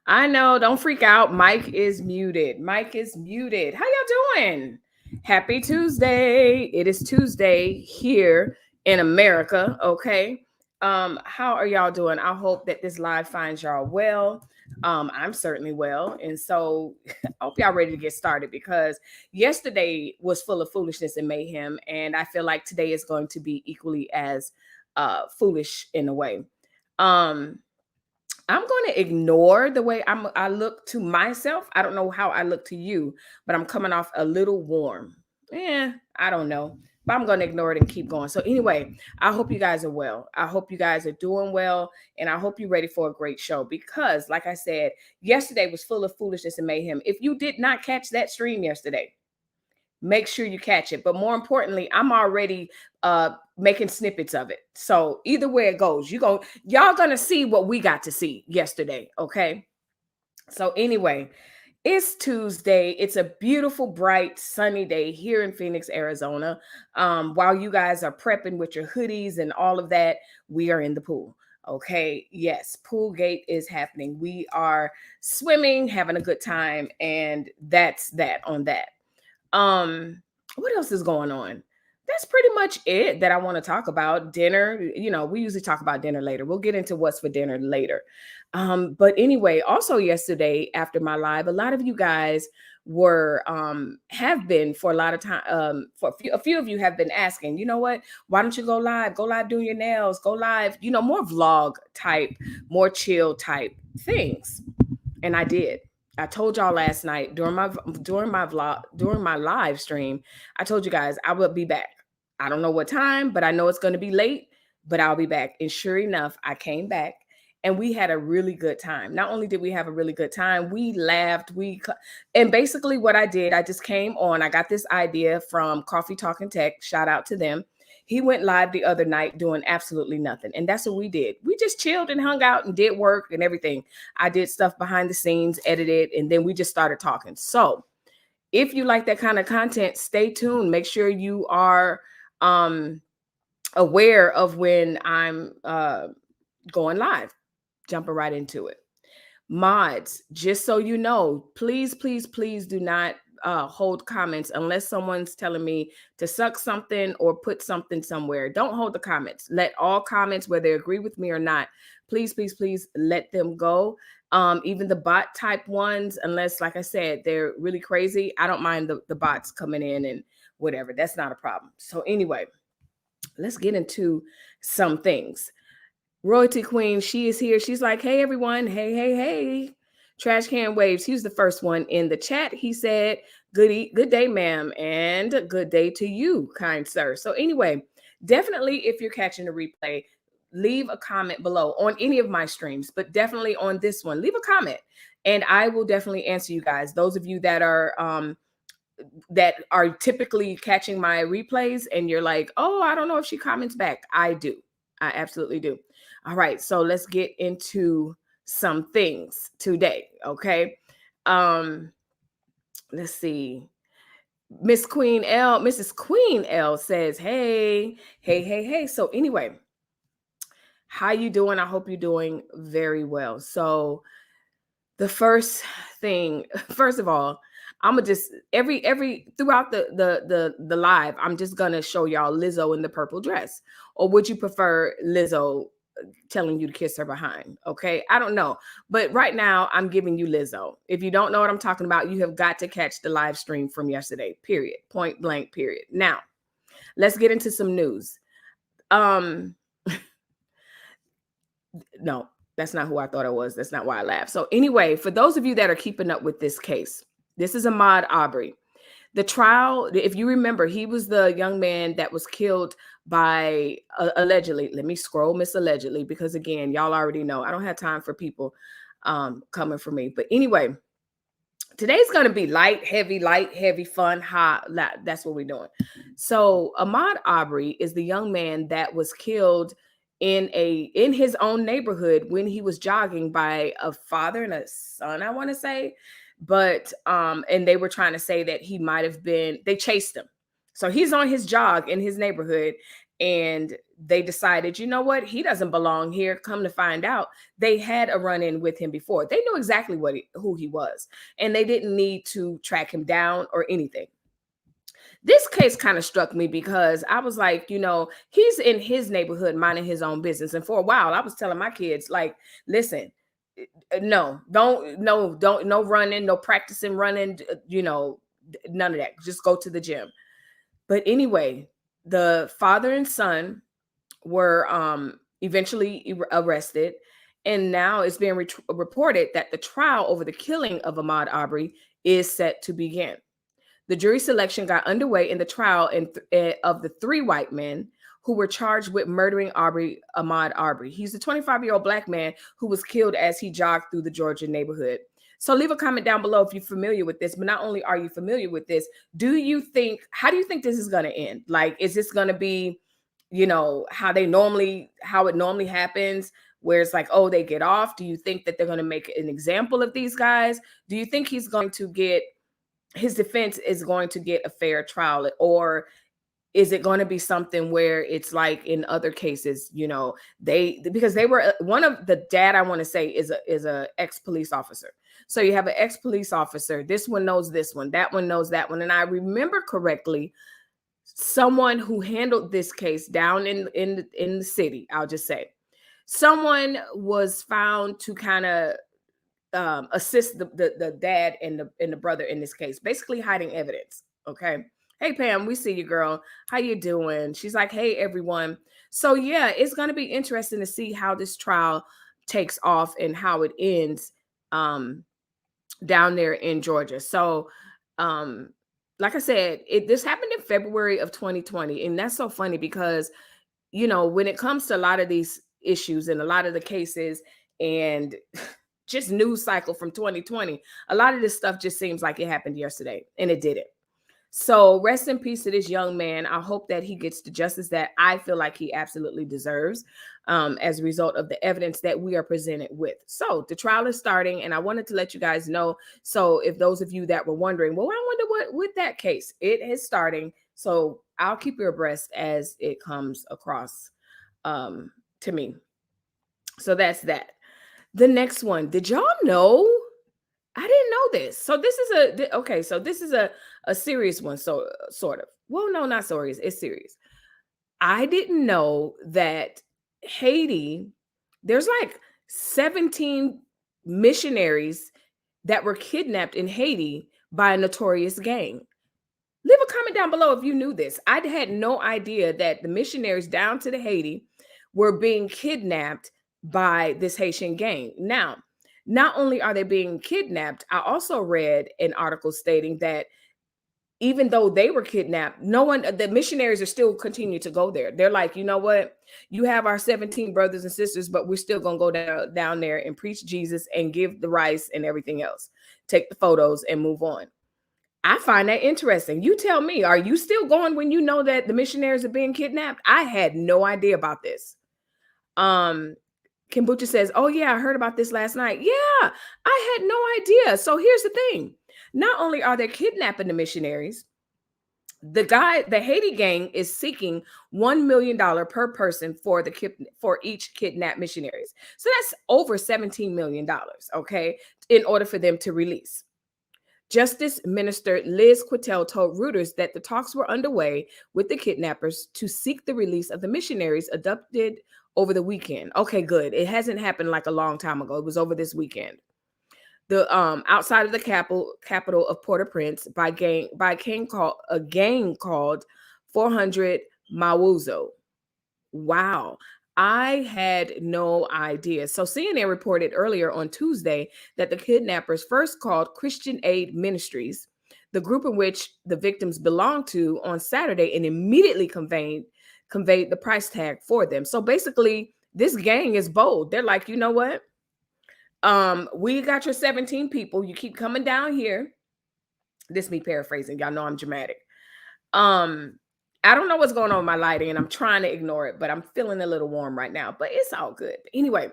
I know. Don't freak out. Mike is muted. Mike is muted. How y'all doing? Happy Tuesday. It is Tuesday here in America. Okay. How are y'all doing? I hope that this live finds y'all well. I'm certainly well. And so I hope y'all ready to get started because yesterday was full of foolishness and mayhem. And I feel like today is going to be equally as foolish in a way. I'm going to ignore the way I look to myself. I don't know how I look to you, but I'm coming off a little warm. I don't know. But I'm going to ignore it and keep going. So anyway, I hope you guys are well. I hope you guys are doing well. And I hope you're ready for a great show because, like I said, yesterday was full of foolishness and mayhem. If you did not catch that stream yesterday, make sure you catch it. But more importantly, I'm already making snippets of it. So either way it goes, y'all gonna see what we got to see yesterday. Okay. So anyway, it's Tuesday. It's a beautiful, bright, sunny day here in Phoenix, Arizona. While you guys are prepping with your hoodies and all of that, we are in the pool. Okay. Yes, pool gate is happening. We are swimming, having a good time, and that's that on that. What else is going on? That's pretty much it that I want to talk about. Dinner, we usually talk about dinner later. We'll get into what's for dinner later. But anyway, also yesterday after my live, a lot of you guys were have been for a lot of time for a few of you have been asking, you know what, why don't you go live doing your nails, go live, more vlog type, more chill type things. And I did. I told y'all last night during my live stream, I told you guys I will be back. I don't know what time, but I know it's going to be late, but I'll be back. And sure enough, I came back and we had a really good time. Not only did we have a really good time, we laughed, and basically what I did, I just came on. I got this idea from Coffee Talking Tech. Shout out to them. He went live the other night doing absolutely nothing. And that's what we did. We just chilled and hung out and did work and everything. I did stuff behind the scenes, edited, and then we just started talking. So if you like that kind of content, stay tuned. Make sure you are aware of when I'm going live. Jumping right into it. Mods, just so you know, please, please, please do not hold comments unless someone's telling me to suck something or put something somewhere. Don't hold the comments. Let all comments, whether they agree with me or not, please, please, please let them go. Even the bot type ones, unless, like I said, they're really crazy. I don't mind the bots coming in and whatever. That's not a problem. So anyway, let's get into some things. Royalty Queen, she is here. She's like, hey, everyone. Hey, hey, hey. Trash Can Waves. He was the first one in the chat. He said, good day, ma'am, and good day to you, kind sir. So anyway, definitely if you're catching the replay, leave a comment below on any of my streams, but definitely on this one, leave a comment and I will definitely answer you guys. Those of you that are typically catching my replays and you're like, oh, I don't know if she comments back. I do. I absolutely do. All right. So let's get into some things today. Okay. Let's see. Mrs. Queen L says, hey. So anyway, how you doing? I hope you're doing very well. So The first thing, first of all, I'm gonna just every throughout the live, I'm just gonna show y'all Lizzo in the purple dress. Or would you prefer Lizzo telling you to kiss her behind? Okay, I don't know, but right now I'm giving you Lizzo. If you don't know what I'm talking about, you have got to catch the live stream from yesterday. Period. Point blank. Period. Now, let's get into some news. No, that's not who I thought it was. That's not why I laughed. So anyway, for those of you that are keeping up with this case, this is Ahmaud Arbery. The trial, if you remember, he was the young man that was killed by allegedly. Let me scroll Miss Allegedly, because again, y'all already know I don't have time for people coming for me. But anyway, today's going to be light, heavy, fun, hot. That's what we're doing. So Ahmaud Arbery is the young man that was killed in his own neighborhood when he was jogging by a father and a son, I want to say. But and they were trying to say that he might have been, they chased him. So he's on his jog in his neighborhood, and they decided, you know what, he doesn't belong here. Come to find out, they had a run-in with him before. They knew exactly who he was, and they didn't need to track him down or anything. This case kind of struck me because I was like, you know, he's in his neighborhood minding his own business. And for a while, I was telling my kids, like, listen, no running, no practicing running, you know, none of that. Just go to the gym. But anyway, the father and son were eventually arrested. And now it's being reported that the trial over the killing of Ahmaud Arbery is set to begin. The jury selection got underway in the trial of the three white men who were charged with murdering Ahmaud Arbery. He's a 25-year-old black man who was killed as he jogged through the Georgia neighborhood. So leave a comment down below if you're familiar with this. But not only are you familiar with this, how do you think this is going to end? Like, is this going to be, you know, how it normally happens, where it's like, oh, they get off? Do you think that they're going to make an example of these guys? Do you think his defense is going to get a fair trial? Or is it going to be something where it's like in other cases, you know, because they were, one of the dad, I want to say, is a ex-police officer. So you have an ex-police officer. This one knows this one. That one knows that one. And I remember correctly, someone who handled this case down in the city, I'll just say, someone was found to kind of assist the dad and the brother in this case, basically hiding evidence. Okay. Hey, Pam, we see you, girl. How you doing? She's like, hey, everyone. So yeah, it's going to be interesting to see how this trial takes off and how it ends down there in Georgia. So like I said, this happened in February of 2020. And that's so funny because, you know, when it comes to a lot of these issues and a lot of the cases and just news cycle from 2020, a lot of this stuff just seems like it happened yesterday, and it didn't. So rest in peace to this young man. I hope that he gets the justice that I feel like he absolutely deserves as a result of the evidence that we are presented with. So the trial is starting, and I wanted to let you guys know. So if those of you that were wondering, well, I wonder what with that case, it is starting. So I'll keep you abreast as it comes across to me. So that's that. The next one, did y'all know? I didn't know this. So this is a serious one. So sort of. Well, no, not serious. It's serious. I didn't know that Haiti, there's like 17 missionaries that were kidnapped in Haiti by a notorious gang. Leave a comment down below if you knew this. I had no idea that the missionaries down to the Haiti were being kidnapped by this Haitian gang. Now, not only are they being kidnapped, I also read an article stating that even though they were kidnapped, the missionaries are still continuing to go there. They're like, you know what? You have our 17 brothers and sisters, but we're still going to go down there and preach Jesus and give the rice and everything else, take the photos and move on. I find that interesting. You tell me, are you still going when you know that the missionaries are being kidnapped? I had no idea about this. Kombucha says, oh yeah, I heard about this last night. Yeah, I had no idea. So here's the thing. Not only are they kidnapping the missionaries, The Haiti gang is seeking $1 million per person for each kidnapped missionaries. So that's over $17 million, okay, in order for them to release. Justice Minister Liz Quittel told Reuters that the talks were underway with the kidnappers to seek the release of the missionaries abducted over the weekend. Okay, good. It hasn't happened like a long time ago. It was over this weekend. The outside of the capital of Port-au-Prince by a gang called 400 Mawuzo. Wow. I had no idea. So CNN reported earlier on Tuesday that the kidnappers first called Christian Aid Ministries, the group in which the victims belonged to, on Saturday, and immediately conveyed the price tag for them. So basically, this gang is bold. They're like, you know what? We got your 17 people. You keep coming down here. This me paraphrasing. Y'all know I'm dramatic. I don't know what's going on with my lighting, and I'm trying to ignore it, but I'm feeling a little warm right now, but it's all good. Anyway,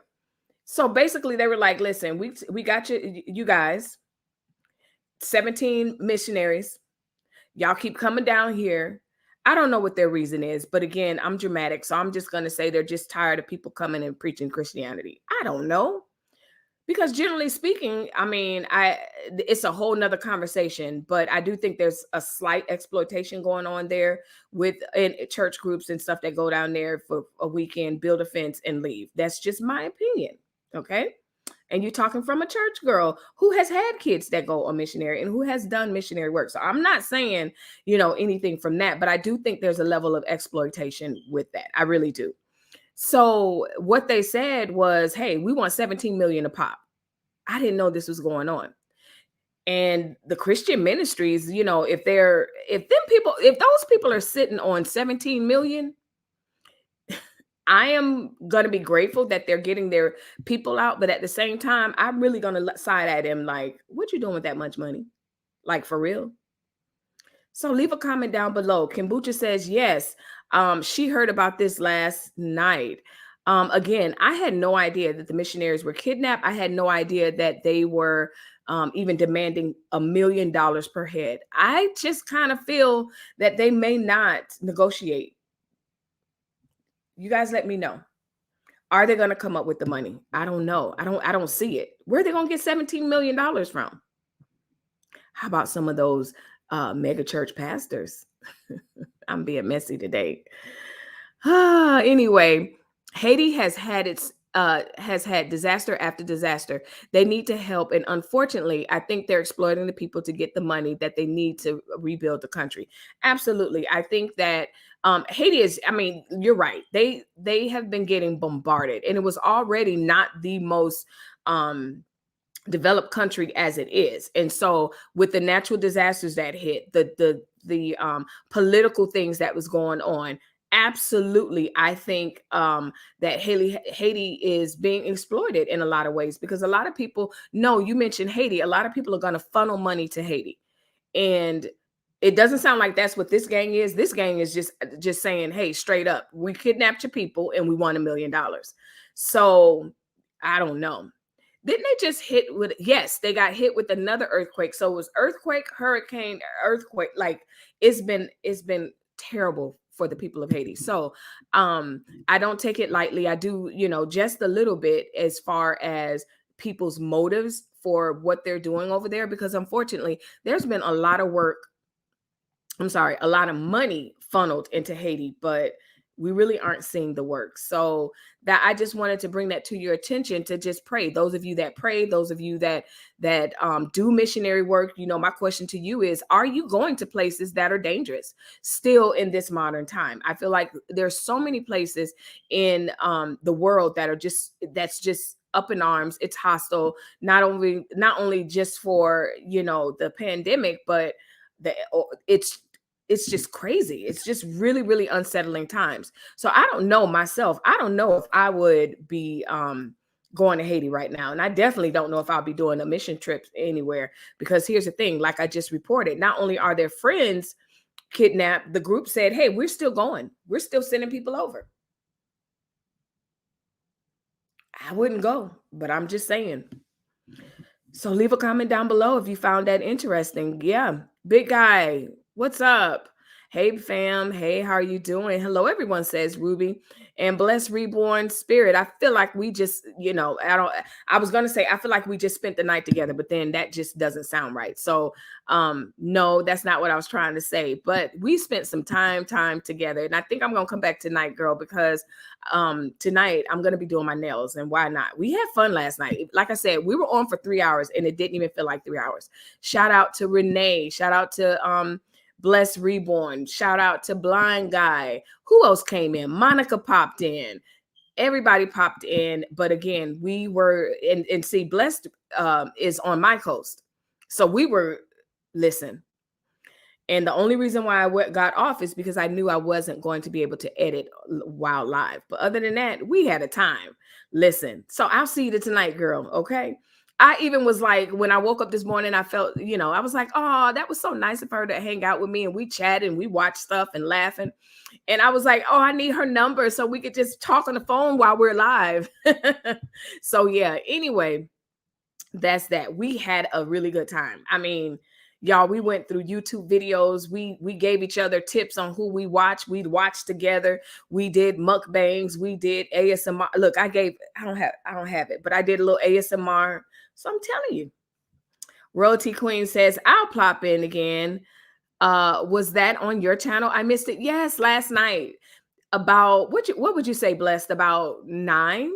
so basically they were like, listen, we got you guys, 17 missionaries. Y'all keep coming down here. I don't know what their reason is, but again, I'm dramatic, so I'm just going to say they're just tired of people coming and preaching Christianity. I don't know. Because generally speaking, I mean, it's a whole nother conversation, but I do think there's a slight exploitation going on there in church groups and stuff that go down there for a weekend, build a fence and leave. That's just my opinion. Okay. And you're talking from a church girl who has had kids that go on missionary and who has done missionary work. So I'm not saying, anything from that, but I do think there's a level of exploitation with that. I really do. So what they said was, hey, we want 17 million a pop. I didn't know this was going on. And the Christian ministries, if those people are sitting on 17 million, I am going to be grateful that they're getting their people out. But at the same time, I'm really going to side at them like, what you doing with that much money? Like, for real? So leave a comment down below. Kombucha says, yes, she heard about this last night. Again, I had no idea that the missionaries were kidnapped. I had no idea that they were even demanding $1 million per head. I just kind of feel that they may not negotiate. You guys let me know. Are they going to come up with the money? I don't know. I don't see it. Where are they going to get $17 million from? How about some of those mega church pastors? I'm being messy today. Anyway, Haiti has had disaster after disaster. They need to help, and unfortunately, I think they're exploiting the people to get the money that they need to rebuild the country. Absolutely, I think that Haiti is. I mean, you're right. They have been getting bombarded, and it was already not the most developed country as it is. And so with the natural disasters that hit, the political things that was going on, absolutely, I think that Haiti is being exploited in a lot of ways, because a lot of people know, you mentioned Haiti, a lot of people are going to funnel money to Haiti. And it doesn't sound like that's what this gang is. This gang is just saying, hey, straight up, we kidnapped your people and we want $1 million. So I don't know. Didn't they just yes, they got hit with another earthquake. So it was earthquake, hurricane, earthquake. Like it's been terrible for the people of Haiti. So I don't take it lightly. I do, just a little bit as far as people's motives for what they're doing over there, because unfortunately, there's been a lot of a lot of money funneled into Haiti, but we really aren't seeing the work. So that I just wanted to bring that to your attention, to just pray. Those of you that pray, those of you that do missionary work, my question to you is, are you going to places that are dangerous still in this modern time? I feel like there's so many places in the world that's just up in arms. It's hostile, not only just for, the pandemic, but it's just crazy. It's just really, really unsettling times. So I don't know myself. I don't know if I would be going to Haiti right now. And I definitely don't know if I'll be doing a mission trip anywhere, because here's the thing, like I just reported, not only are their friends kidnapped, the group said, hey, we're still going. We're still sending people over. I wouldn't go, but I'm just saying. So leave a comment down below if you found that interesting. Yeah. Big guy, what's up? Hey fam, hey, how are you doing? Hello, everyone, says Ruby. And bless reborn spirit. I feel like we just, I was gonna say I feel like we just spent the night together, but then that just doesn't sound right. So no, that's not what I was trying to say. But we spent some time together. And I think I'm gonna come back tonight, girl, because tonight I'm gonna be doing my nails. And why not? We had fun last night. Like I said, we were on for 3 hours and it didn't even feel like 3 hours. Shout out to Renee, shout out to Bless Reborn. Shout out to Blind Guy. Who else came in? Monica popped in. Everybody popped in. But again, we were, and see, Blessed is on my coast. So we were, listen. And the only reason why I got off is because I knew I wasn't going to be able to edit while live. But other than that, we had a time. Listen. So I'll see you tonight, girl. Okay. I even was like, when I woke up this morning, I felt, I was like, oh, that was so nice of her to hang out with me. And we chatted and we watched stuff and laughing. And I was like, oh, I need her number so we could just talk on the phone while we're live. So yeah, anyway, that's that. We had a really good time. I mean, y'all, we went through YouTube videos. We gave each other tips on who we watch. We'd watch together. We did mukbangs. We did ASMR. Look, I don't have it, but I did a little ASMR. So I'm telling you. Royalty Queen says, I'll plop in again. Was that on your channel? I missed it. Yes, last night. About what would you say, Blessed? About 9,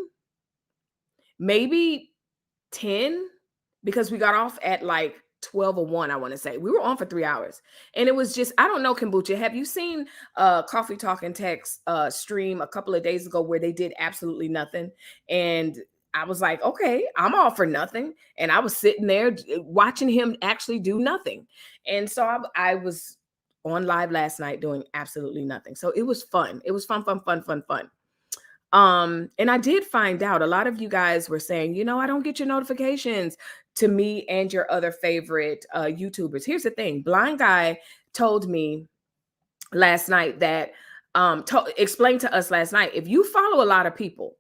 maybe 10, because we got off at like 12 or 1, I want to say. We were on for 3 hours. And it was just, I don't know, Kombucha. Have you seen Coffee Talk and Text stream a couple of days ago where they did absolutely nothing? And I was like, okay, I'm all for nothing. And I was sitting there watching him actually do nothing. And so I was on live last night doing absolutely nothing. So it was fun. It was fun. And I did find out a lot of you guys were saying, I don't get your notifications to me and your other favorite YouTubers. Here's the thing. Blind Guy told me last night that explained to us last night, if you follow a lot of people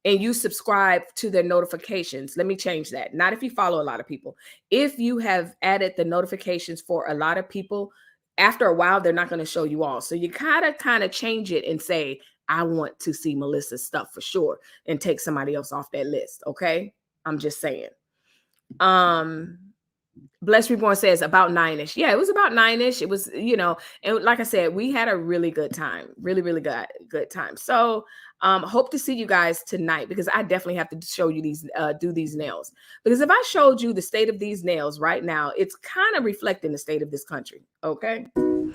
and you subscribe to their notifications, let me change that. Not if you follow a lot of people. If you have added the notifications for a lot of people, after a while, they're not going to show you all. So you kind of change it and say, I want to see Melissa's stuff for sure, and take somebody else off that list. Okay. I'm just saying. Bless Reborn says about 9-ish. Yeah, it was about 9-ish. It was, and like I said, we had a really good time, really good time. So hope to see you guys tonight, because I definitely have to show you these, do these nails, because if I showed you the state of these nails right now, it's kind of reflecting the state of this country. Okay.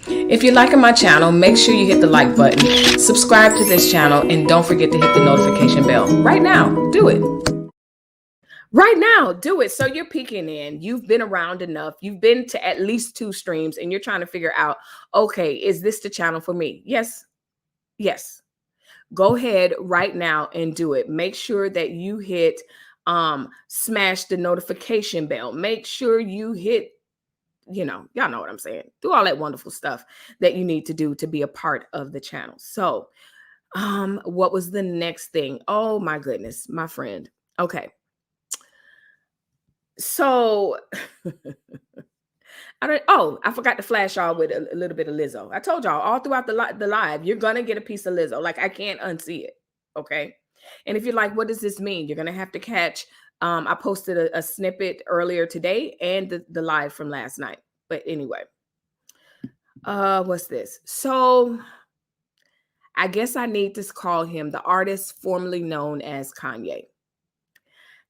If you're liking my channel, make sure you hit the like button, subscribe to this channel, and don't forget to hit the notification bell. Right now, do it. Right now, do it. So you're peeking in. You've been around enough. You've been to at least 2 streams and you're trying to figure out, okay, is this the channel for me? Yes. Yes. Go ahead right now and do it. Make sure that you hit smash the notification bell. Make sure you hit, y'all know what I'm saying. Do all that wonderful stuff that you need to do to be a part of the channel. So what was the next thing? Oh my goodness, my friend. Okay. So I forgot to flash y'all with a little bit of Lizzo. I told y'all all throughout the live, you're going to get a piece of Lizzo. Like, I can't unsee it. Okay. And if you're like, what does this mean? You're going to have to catch, I posted a snippet earlier today and the live from last night. But anyway, what's this? So I guess I need to call him the artist formerly known as Kanye.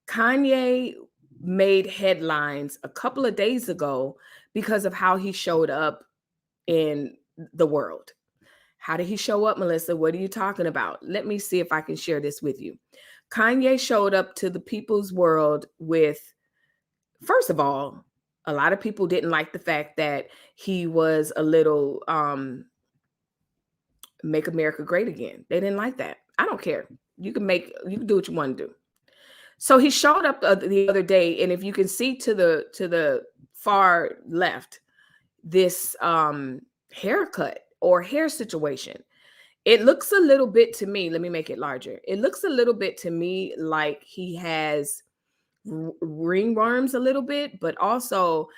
Kanye made headlines a couple of days ago because of how he showed up in the world. How did he show up, Melissa? What are you talking about? Let me see if I can share this with you. Kanye showed up to the people's world with, first of all, a lot of people didn't like the fact that he was a little make America great again. They didn't like that. I don't care. You can do what you want to do. So he showed up the other day, and if you can see to the far left, this haircut or hair situation, it looks a little bit to me. Let me make it larger. It looks a little bit to me like he has ringworms a little bit, but also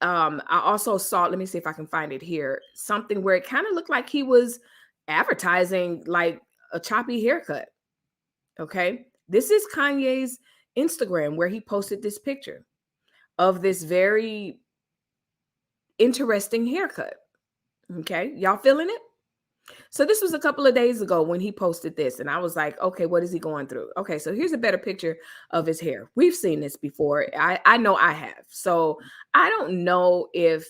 I also saw, let me see if I can find it here, something where it kind of looked like he was advertising like a choppy haircut. Okay. This is Kanye's Instagram where he posted this picture of this very interesting haircut. Okay. Y'all feeling it? So this was a couple of days ago when he posted this, and I was like, okay, what is he going through? Okay, so here's a better picture of his hair. We've seen this before. I know I have. So I don't know if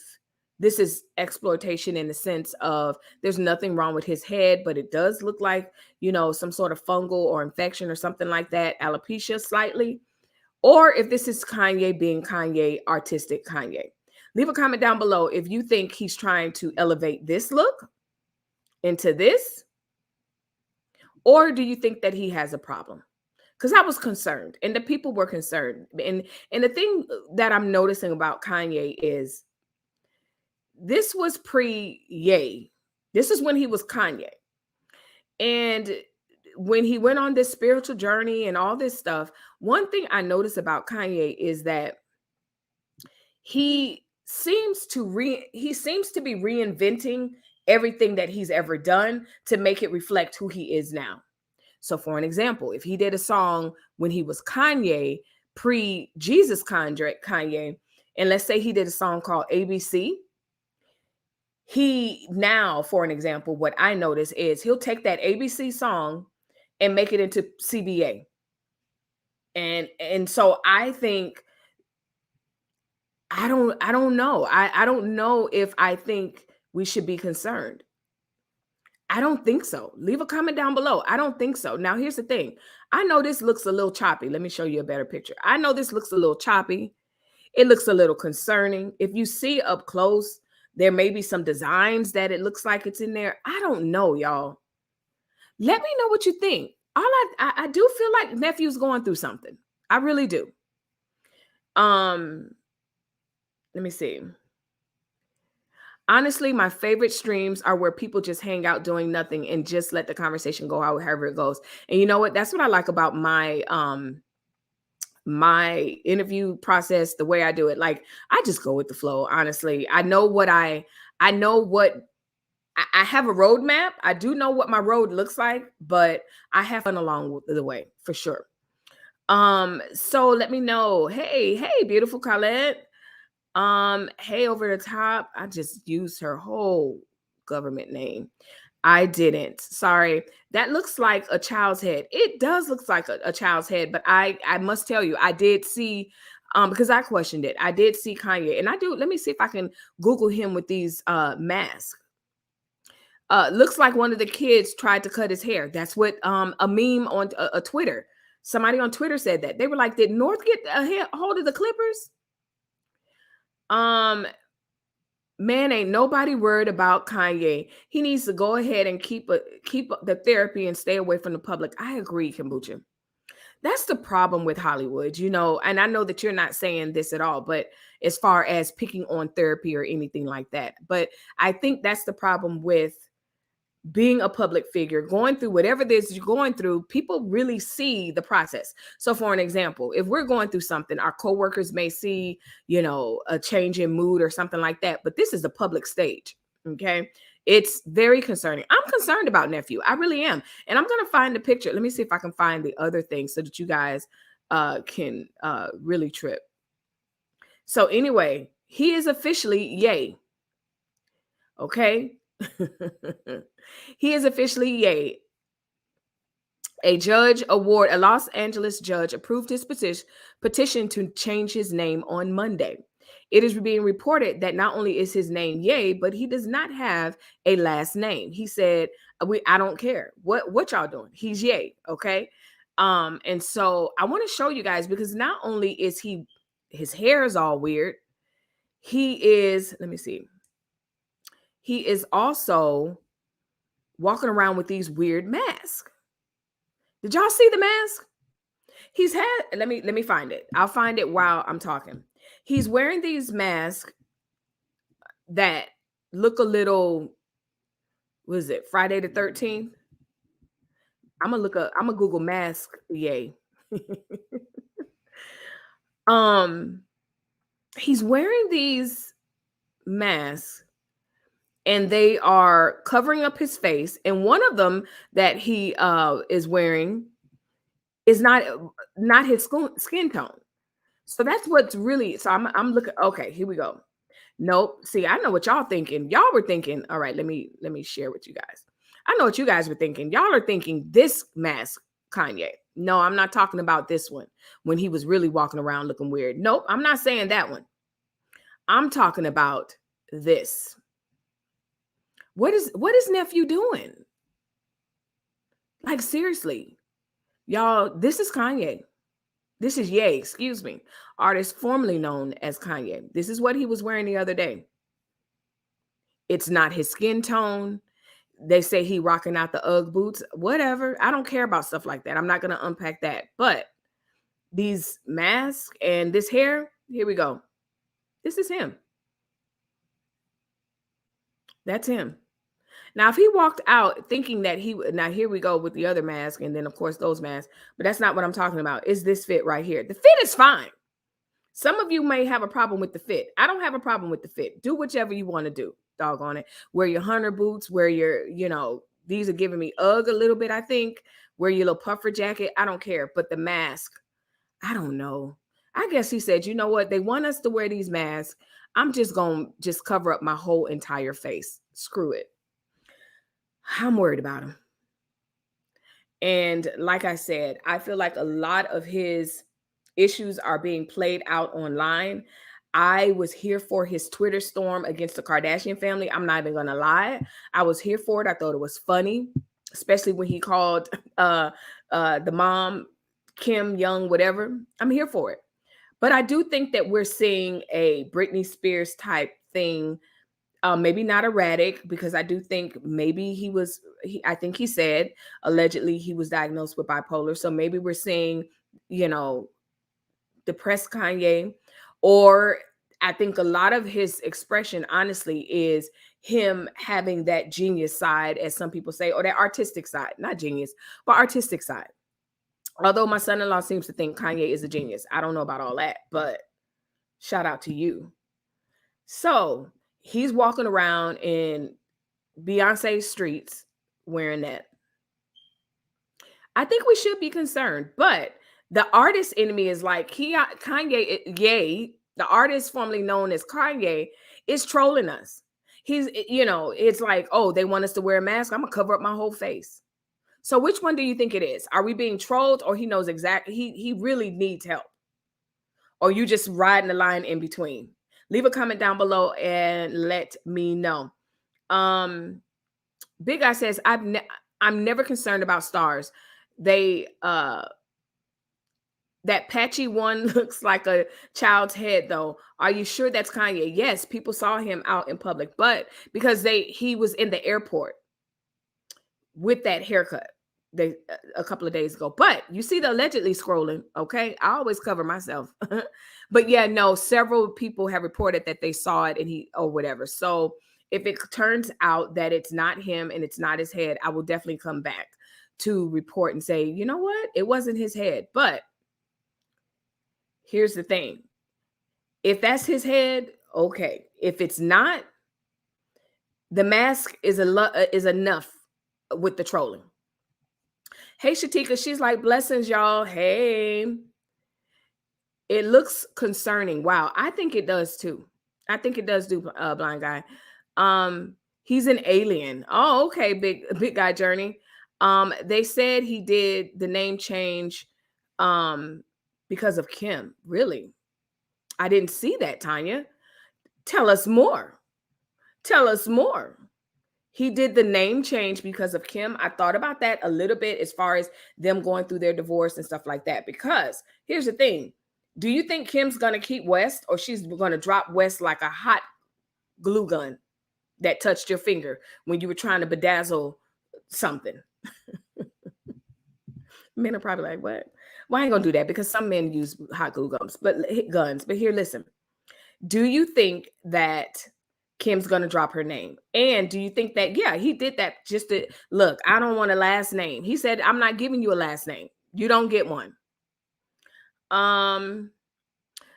this is exploitation in the sense of there's nothing wrong with his head, but it does look like, some sort of fungal or infection or something like that, alopecia slightly, or if this is Kanye being Kanye, artistic Kanye. Leave a comment down below if you think he's trying to elevate this look into this, or do you think that he has a problem? Because I was concerned, and the people were concerned, and the thing that I'm noticing about Kanye is this was pre-Ye. This is when he was Kanye, and when he went on this spiritual journey and all this stuff, one thing I noticed about Kanye is that he seems to be reinventing everything that he's ever done to make it reflect who he is now. So for an example, if he did a song when he was Kanye, pre-Jesus Kanye, and let's say he did a song called ABC, he now, for an example, what I notice is he'll take that ABC song and make it into CBA. And so I think I don't know. I don't know if I think we should be concerned. I don't think so. Leave a comment down below. I don't think so. Now, here's the thing. I know this looks a little choppy. Let me show you a better picture. I know this looks a little choppy. It looks a little concerning. If you see up close, there may be some designs that it looks like it's in there. I don't know, y'all. Let me know what you think. I do feel like nephew's going through something. I really do. Let me see. Honestly, my favorite streams are where people just hang out doing nothing and just let the conversation go however it goes. And you know what? That's what I like about my interview process, the way I do it. Like, I just go with the flow. Honestly, I know what I have a roadmap. I do know what my road looks like, but I have fun along the way for sure. So let me know. Hey, beautiful Colette. Hey, over the top. I just used her whole government name. I didn't. Sorry. That looks like a child's head. It does look like a child's head, but I must tell you, I did see, because I questioned it. I did see Kanye, and let me see if I can Google him with these masks. Looks like one of the kids tried to cut his hair. That's what a meme on a Twitter. Somebody on Twitter said that. They were like, did North get a hold of the Clippers? Man, ain't nobody worried about Kanye. He needs to go ahead and keep the therapy and stay away from the public. I agree, Kombucha. That's the problem with Hollywood, and I know that you're not saying this at all, but as far as picking on therapy or anything like that. But I think that's the problem with being a public figure, going through whatever it is you're going through. People really see the process. So for an example, if we're going through something, our coworkers may see, a change in mood or something like that, but this is a public stage. Okay. It's very concerning. I'm concerned about nephew. I really am. And I'm going to find the picture. Let me see if I can find the other thing so that you guys can really trip. So anyway, he is officially Ye. Okay. He is officially Ye. A Los Angeles judge approved his petition to change his name on Monday. It is being reported that not only is his name Ye, but he does not have a last name. He said, I don't care what y'all doing. He's Ye. Okay. And so I want to show you guys, because not only is his hair is all weird. Let me see. He is also walking around with these weird masks. Did y'all see the mask? Let me find it. I'll find it while I'm talking. He's wearing these masks that look a little, what is it, Friday the 13th? I'm gonna Google mask, Ye. He's wearing these masks and they are covering up his face. And one of them that he is wearing is not his skin tone. So that's what's really. So I'm looking. Okay, here we go. Nope. See, I know what y'all thinking. Y'all were thinking. All right, let me share with you guys. I know what you guys were thinking. Y'all are thinking this mask, Kanye. No, I'm not talking about this one when he was really walking around looking weird. Nope, I'm not saying that one. I'm talking about this. What is nephew doing? Like seriously, y'all. This is Kanye. This is Ye, excuse me, artist formerly known as Kanye. This is what he was wearing the other day. It's not his skin tone. They say he rocking out the Ugg boots, whatever. I don't care about stuff like that. I'm not going to unpack that. But these masks and this hair, here we go. This is him. That's him. Now, if he walked out thinking that now here we go with the other mask, and then of course those masks, but that's not what I'm talking about. Is this fit right here? The fit is fine. Some of you may have a problem with the fit. I don't have a problem with the fit. Do whichever you want to do. Doggone it. Wear your hunter boots, wear your, these are giving me Ugg a little bit, I think. Wear your little puffer jacket. I don't care. But the mask, I don't know. I guess he said, you know what? They want us to wear these masks. I'm just going to just cover up my whole entire face. Screw it. I'm worried about him. And like I said, I feel like a lot of his issues are being played out online. I was here for his Twitter storm against the Kardashian family. I'm not even going to lie. I was here for it. I thought it was funny, especially when he called the mom, Kim Young, whatever. I'm here for it. But I do think that we're seeing a Britney Spears type thing. Maybe not erratic, because I do think maybe I think he said allegedly he was diagnosed with bipolar. So maybe we're seeing, depressed Kanye, or I think a lot of his expression, honestly, is him having that genius side, as some people say, or that artistic side, not genius, but artistic side. Although my son-in-law seems to think Kanye is a genius. I don't know about all that, but shout out to you. So he's walking around in Beyonce's streets wearing that. I think we should be concerned, but the artist enemy is like Kanye, Ye, the artist formerly known as Kanye, is trolling us. He's, it's like, oh, they want us to wear a mask. I'm gonna cover up my whole face. So which one do you think it is? Are we being trolled, or he knows exactly, he really needs help? Or you just riding the line in between? Leave a comment down below and let me know. Big Guy says, I'm never concerned about stars. They that patchy one looks like a child's head, though. Are you sure that's Kanye? Yes, people saw him out in public, but because he was in the airport with that haircut a couple of days ago. But you see the allegedly scrolling, okay? I always cover myself. But yeah, no, several people have reported that they saw it or whatever. So if it turns out that it's not him and it's not his head, I will definitely come back to report and say, you know what? It wasn't his head. But here's the thing. If that's his head, okay. If it's not, the mask is enough with the trolling. Hey, Shatika, she's like, blessings, y'all. Hey. It looks concerning. Wow. I think it does too. I think it does do, blind guy. He's an alien. Oh, okay, big guy journey. They said he did the name change because of Kim. Really? I didn't see that, Tanya. Tell us more. Tell us more. He did the name change because of Kim. I thought about that a little bit as far as them going through their divorce and stuff like that. Because here's the thing. Do you think Kim's going to keep West, or she's going to drop West like a hot glue gun that touched your finger when you were trying to bedazzle something? Men are probably like, what? Well, I ain't going to do that, because some men use hot glue guns. But here, listen. Do you think that Kim's going to drop her name? And do you think that, yeah, he did that just to, look, I don't want a last name. He said, I'm not giving you a last name. You don't get one.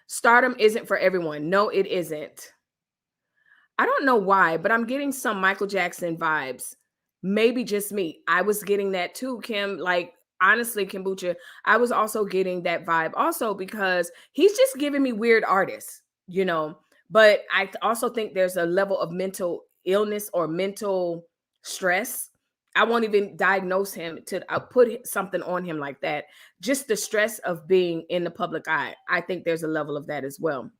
Stardom isn't for everyone. No, it isn't. I don't know why, but I'm getting some Michael Jackson vibes. Maybe just me. I was getting that too, Kim. Like, honestly, Kombucha, I was also getting that vibe also because he's just giving me weird artists, you know. But I also think there's a level of mental illness or mental stress. I won't even diagnose him to put something on him like that. Just the stress of being in the public eye. I think there's a level of that as well.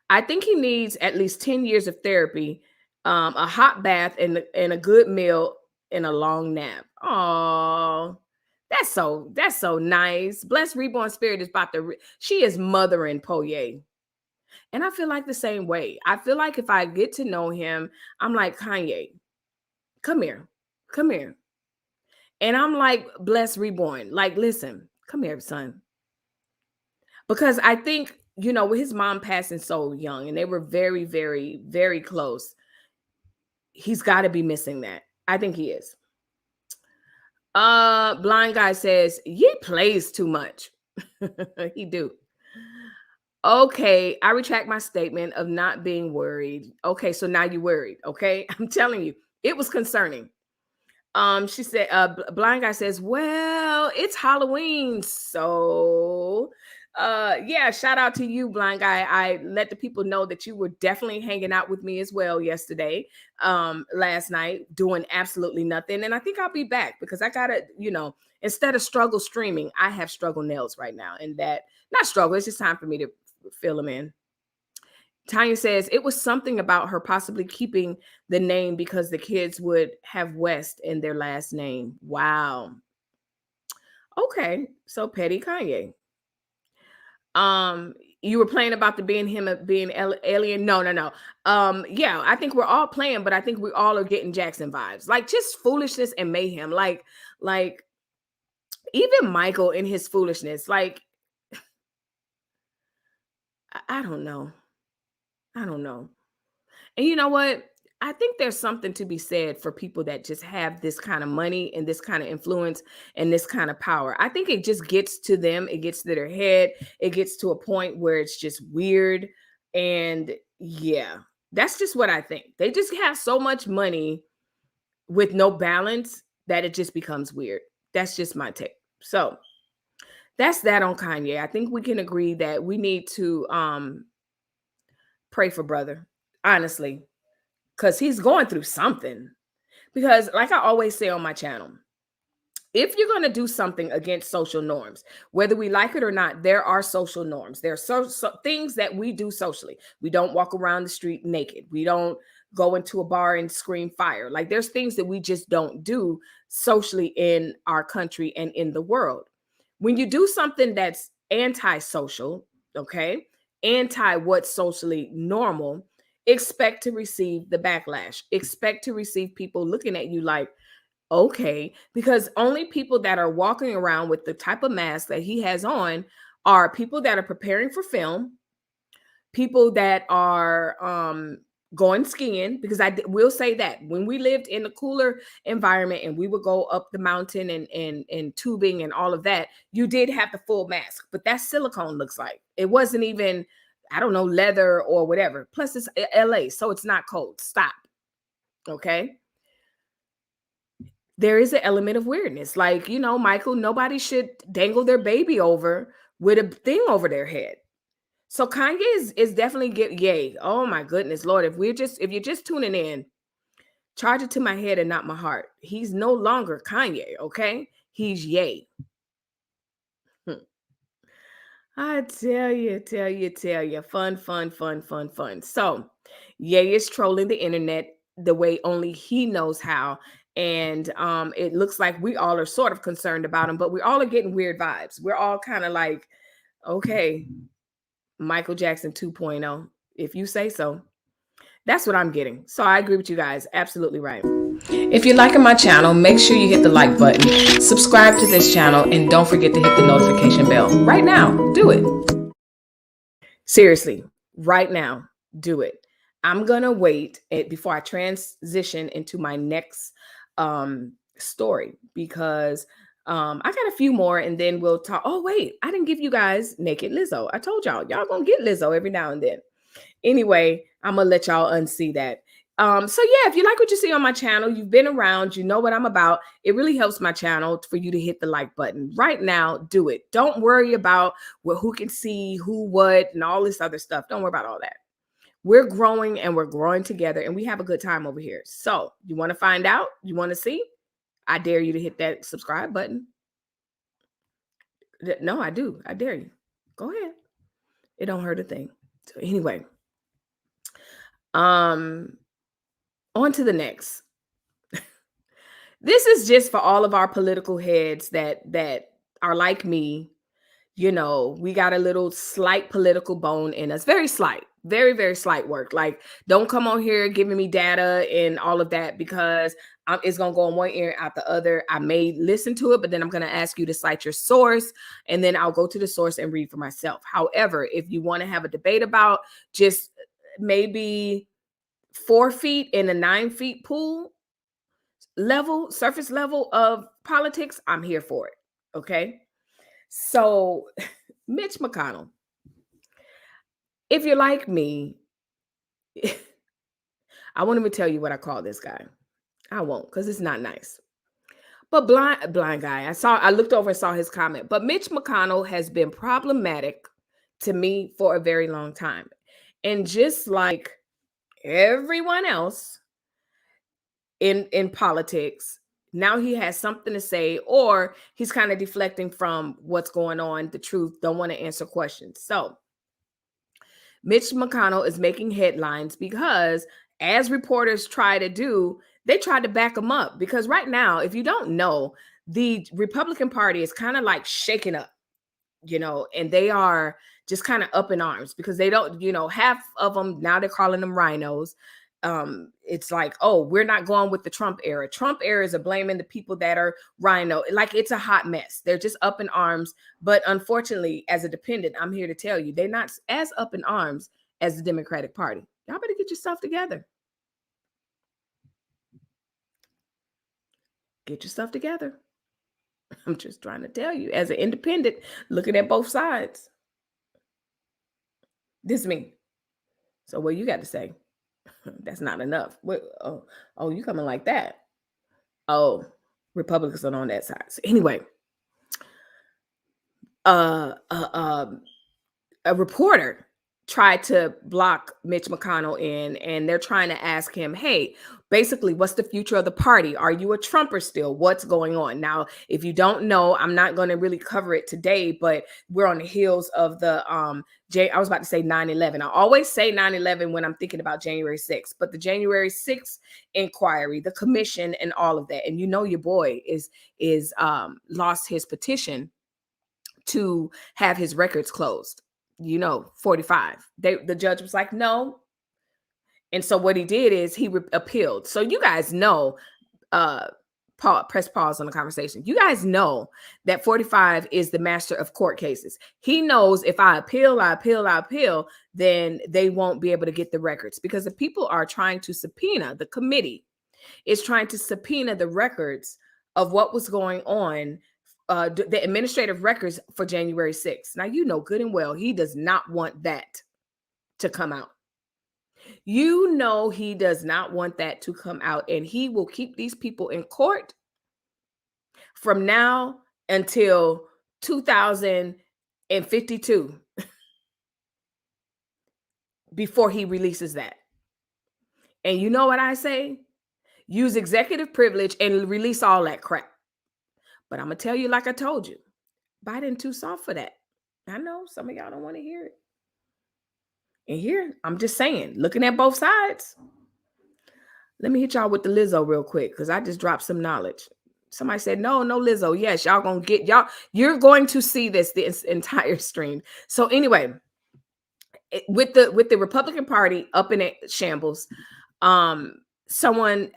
I think he needs at least 10 years of therapy, a hot bath, and a good meal and a long nap. Oh, that's so nice. Blessed Reborn Spirit is about to she is mothering Poye. And I feel like the same way. I feel like if I get to know him, I'm like, Kanye, come here. Come here. And I'm like, Blessed Reborn. Like, listen, come here, son. Because I think, with his mom passing so young and they were very, very, very close, he's got to be missing that. I think he is. Blind guy says, Ye plays too much. He do. Okay, I retract my statement of not being worried. Okay, so now you're worried. Okay, I'm telling you, it was concerning. She said, blind guy says, well, it's Halloween. So, yeah, shout out to you, blind guy. I let the people know that you were definitely hanging out with me as well yesterday, last night, doing absolutely nothing. And I think I'll be back because I gotta, instead of struggle streaming, I have struggle nails right now. And that, not struggle, it's just time for me to fill them in. Tanya says it was something about her possibly keeping the name because the kids would have West in their last name. Wow. Okay, so petty Kanye. You were playing about the being him being alien. No. Yeah, I think we're all playing, but I think we all are getting Jackson vibes, like just foolishness and mayhem. Like even Michael in his foolishness. Like I don't know. I don't know. And you know what? I think there's something to be said for people that just have this kind of money and this kind of influence and this kind of power. I think it just gets to them. It gets to their head. It gets to a point where it's just weird. And yeah, that's just what I think. They just have so much money with no balance that it just becomes weird. That's just my take. So that's that on Kanye. I think we can agree that we need to pray for brother, honestly, because he's going through something. Because, like I always say on my channel, if you're going to do something against social norms, whether we like it or not, there are social norms. There are things that we do socially. We don't walk around the street naked. We don't go into a bar and scream fire. Like there's things that we just don't do socially in our country and in the world. When you do something that's anti-social, okay, anti what's socially normal, expect to receive the backlash. Expect to receive people looking at you like, okay, because only people that are walking around with the type of mask that he has on are people that are preparing for film, people that are going skiing, because I will say that when we lived in a cooler environment and we would go up the mountain and tubing and all of that, you did have the full mask, but that silicone looks like it wasn't even, I don't know, leather or whatever. Plus it's LA, so it's not cold. Stop. Okay. There is an element of weirdness. Like, Michael, nobody should dangle their baby over with a thing over their head. So Kanye is definitely yay. Oh my goodness, Lord. If you're just tuning in, charge it to my head and not my heart. He's no longer Kanye, okay? He's yay. I tell you. Fun. So Ye is trolling the internet the way only he knows how. And it looks like we all are sort of concerned about him, but we all are getting weird vibes. We're all kind of like, okay, Michael Jackson 2.0, if you say so. That's what I'm getting. So I agree with you guys. Absolutely right. If you're liking my channel, make sure you hit the like button, subscribe to this channel, and don't forget to hit the notification bell. Right now, do it. Seriously, right now, do it. I'm going to wait before I transition into my next story because I got a few more and then we'll talk. Oh, wait, I didn't give you guys Naked Lizzo. I told y'all going to get Lizzo every now and then. Anyway, I'm gonna let y'all unsee that. So yeah, if you like what you see on my channel, you've been around, you know what I'm about. It really helps my channel for you to hit the like button right now. Do it. Don't worry about who can see who, what, and all this other stuff. Don't worry about all that. We're growing and we're growing together, and we have a good time over here. So you want to find out? You want to see? I dare you to hit that subscribe button. No, I do. I dare you. Go ahead. It don't hurt a thing. So anyway, on to the next. This is just for all of our political heads that are like me. You know, we got a little slight political bone in us. Very slight. Very, very slight work. Like, don't come on here giving me data and all of that, because it's going to go on one ear out the other. I may listen to it, but then I'm going to ask you to cite your source, and then I'll go to the source and read for myself. However, if you want to have a debate about just maybe 4 feet in a 9 feet pool level, surface level of politics, I'm here for it. Okay. So Mitch McConnell, if you're like me, I won't even tell you what I call this guy. I won't, because it's not nice. But blind guy, I looked over and saw his comment. But Mitch McConnell has been problematic to me for a very long time. And just like everyone else in politics, now he has something to say, or he's kind of deflecting from what's going on, the truth, don't want to answer questions. So Mitch McConnell is making headlines because, as reporters try to do, they try to back him up. Because right now, if you don't know, the Republican Party is kind of like shaking up, you know, and they are just kind of up in arms because they don't, you know, half of them, now they're calling them rhinos. It's like, oh, we're not going with the Trump era. Trump era is blaming the people that are rhino. Like, it's a hot mess. They're just up in arms. But unfortunately, as a dependent, I'm here to tell you, they're not as up in arms as the Democratic Party. Y'all better get yourself together. Get yourself together. I'm just trying to tell you, as an independent, looking at both sides. This is me. So what you got to say? That's not enough. What, oh, you coming like that? Oh, Republicans are on that side. So anyway, a reporter tried to block Mitch McConnell in, and they're trying to ask him, hey, basically, what's the future of the party? Are you a Trumper still? What's going on? Now, if you don't know, I'm not going to really cover it today, but we're on the heels of the I was about to say 9/11. I always say 9/11 when I'm thinking about January 6th, but the January 6th inquiry, the commission, and all of that. And you know, your boy is lost his petition to have his records closed. You know, 45. The judge was like, no. And so what he did is he appealed. So you guys know, press pause on the conversation. You guys know that 45 is the master of court cases. He knows if I appeal, then they won't be able to get the records, because the people are trying to subpoena, the committee is trying to subpoena the records of what was going on, the administrative records for January 6th. Now, you know good and well, he does not want that to come out. You know, he does not want that to come out, and he will keep these people in court from now until 2052 before he releases that. And you know what I say? Use executive privilege and release all that crap. But I'm going to tell you, like I told you, Biden too soft for that. I know some of y'all don't want to hear it. And here, I'm just saying, looking at both sides. Let me hit y'all with the Lizzo real quick, because I just dropped some knowledge. Somebody said, no Lizzo. Yes, y'all gonna get, you're going to see this entire stream. So anyway, with the Republican Party up in shambles, someone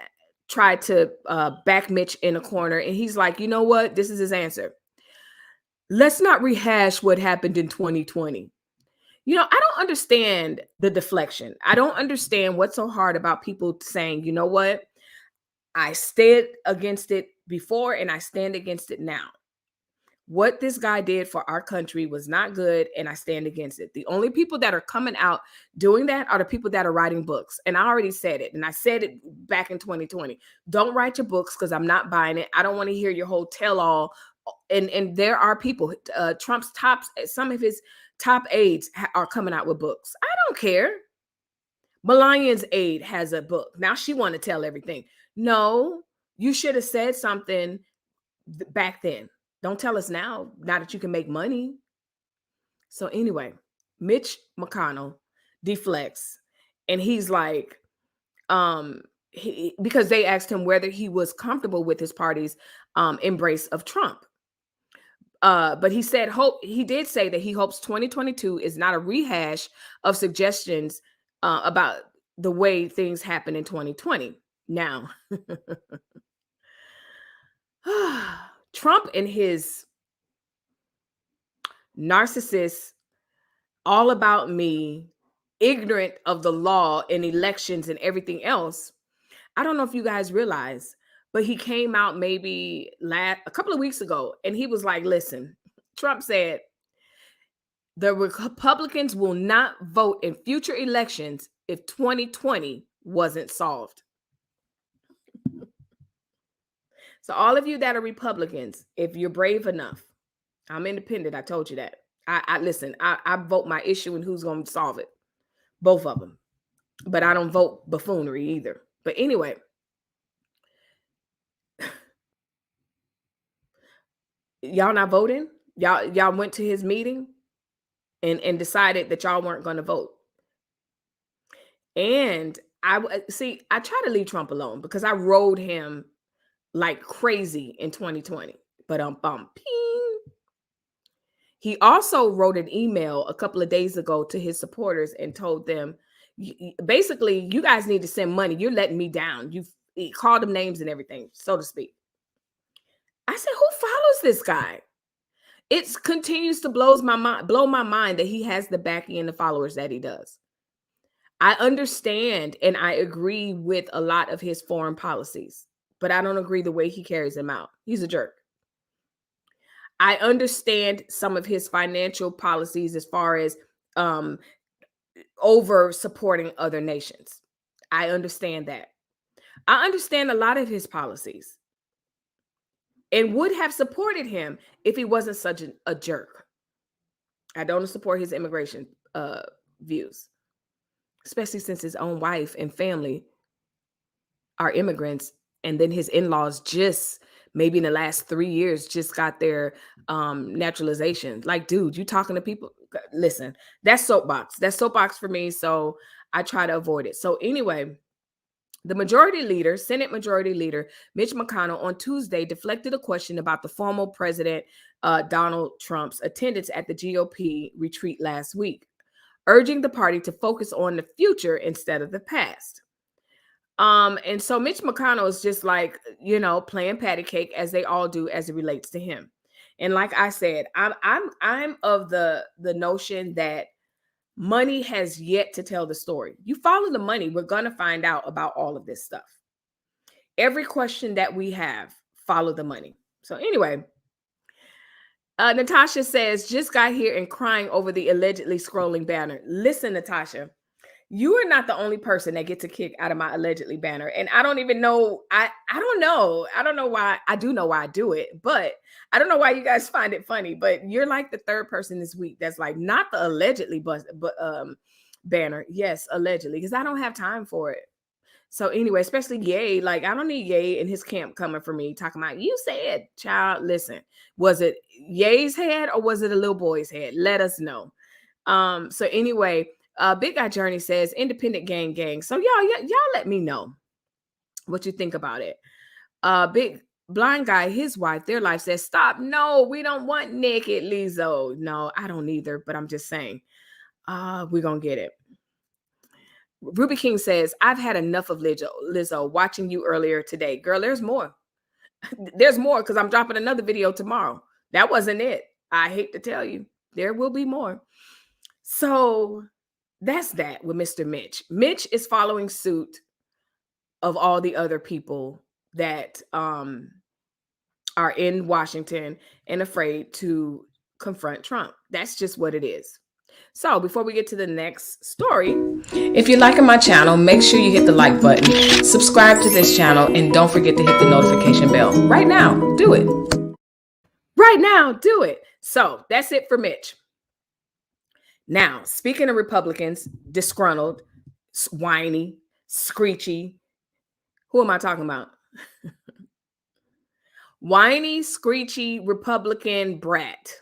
tried to back Mitch in a corner, and he's like, you know what? This is his answer. Let's not rehash what happened in 2020. You know, I don't understand the deflection. I don't understand what's so hard about people saying, you know what? I stood against it before and I stand against it now. What this guy did for our country was not good, and I stand against it. The only people that are coming out doing that are the people that are writing books. And I already said it, and I said it back in 2020. Don't write your books because I'm not buying it. I don't want to hear your whole tell-all. And there are people, Trump's tops, some of his top aides are coming out with books. I don't care. Melania's aide has a book. Now she want to tell everything. No, you should have said something back then. Don't tell us now that you can make money. So anyway, Mitch McConnell deflects, and he's like, because they asked him whether he was comfortable with his party's embrace of Trump. But he did say that he hopes 2022 is not a rehash of suggestions about the way things happened in 2020. Now, Trump and his narcissist, all about me, ignorant of the law and elections and everything else. I don't know if you guys realize, but he came out maybe a couple of weeks ago and he was like, listen, Trump said, the Republicans will not vote in future elections if 2020 wasn't solved. So all of you that are Republicans, if you're brave enough, I'm independent. I told you that. I listen, I vote my issue and who's going to solve it. Both of them. But I don't vote buffoonery either. But anyway, y'all not voting? Y'all went to his meeting and decided that y'all weren't going to vote. And I try to leave Trump alone because I rode him like crazy in 2020. But ping. He also wrote an email a couple of days ago to his supporters and told them, basically, you guys need to send money. You're letting me down. He called them names and everything, so to speak. I said, who follows this guy? It continues to blow my mind that he has the backing and the followers that he does. I understand and I agree with a lot of his foreign policies, but I don't agree the way he carries them out. He's a jerk. I understand some of his financial policies as far as over supporting other nations. I understand that. I understand a lot of his policies and would have supported him if he wasn't such a jerk. I don't support his immigration views, especially since his own wife and family are immigrants. And then his in-laws just maybe in the last 3 years just got their naturalization. Like, dude, you talking to people? Listen, that's soapbox. That's soapbox for me. So I try to avoid it. So anyway, the Senate Majority Leader, Mitch McConnell, on Tuesday deflected a question about the former President Donald Trump's attendance at the GOP retreat last week, urging the party to focus on the future instead of the past. And so Mitch McConnell is just like, playing patty cake as they all do as it relates to him. And like I said, I'm of the notion that money has yet to tell the story. You follow the money, we're going to find out about all of this stuff. Every question that we have, follow the money. So anyway, Natasha says, just got here and crying over the allegedly scrolling banner. Listen, Natasha, you are not the only person that gets a kick out of my allegedly banner. And I don't even know. I don't know. I don't know why. I do know why I do it, but I don't know why you guys find it funny. But you're like the third person this week that's like, not the allegedly banner. Yes, allegedly, because I don't have time for it. So anyway, especially Ye, like I don't need Ye and his camp coming for me talking about, you said, child, listen, was it Ye's head or was it a little boy's head? Let us know. So anyway, Big Guy Journey says, independent gang. So y'all let me know what you think about it. Big Blind Guy, his wife, their life says, stop. No, we don't want naked Lizzo. No, I don't either, but I'm just saying, we're going to get it. Ruby King says, I've had enough of Lizzo watching you earlier today. Girl, there's more. There's more because I'm dropping another video tomorrow. That wasn't it. I hate to tell you. There will be more. So that's that with Mr. Mitch. Mitch is following suit of all the other people that are in Washington and afraid to confront Trump. That's just what it is. So before we get to the next story, if you're liking my channel, make sure you hit the like button, subscribe to this channel, and don't forget to hit the notification bell. Right now, do it. Right now, do it. So that's it for Mitch. Now, speaking of Republicans, disgruntled, whiny, screechy, who am I talking about? Whiny, screechy, Republican brat.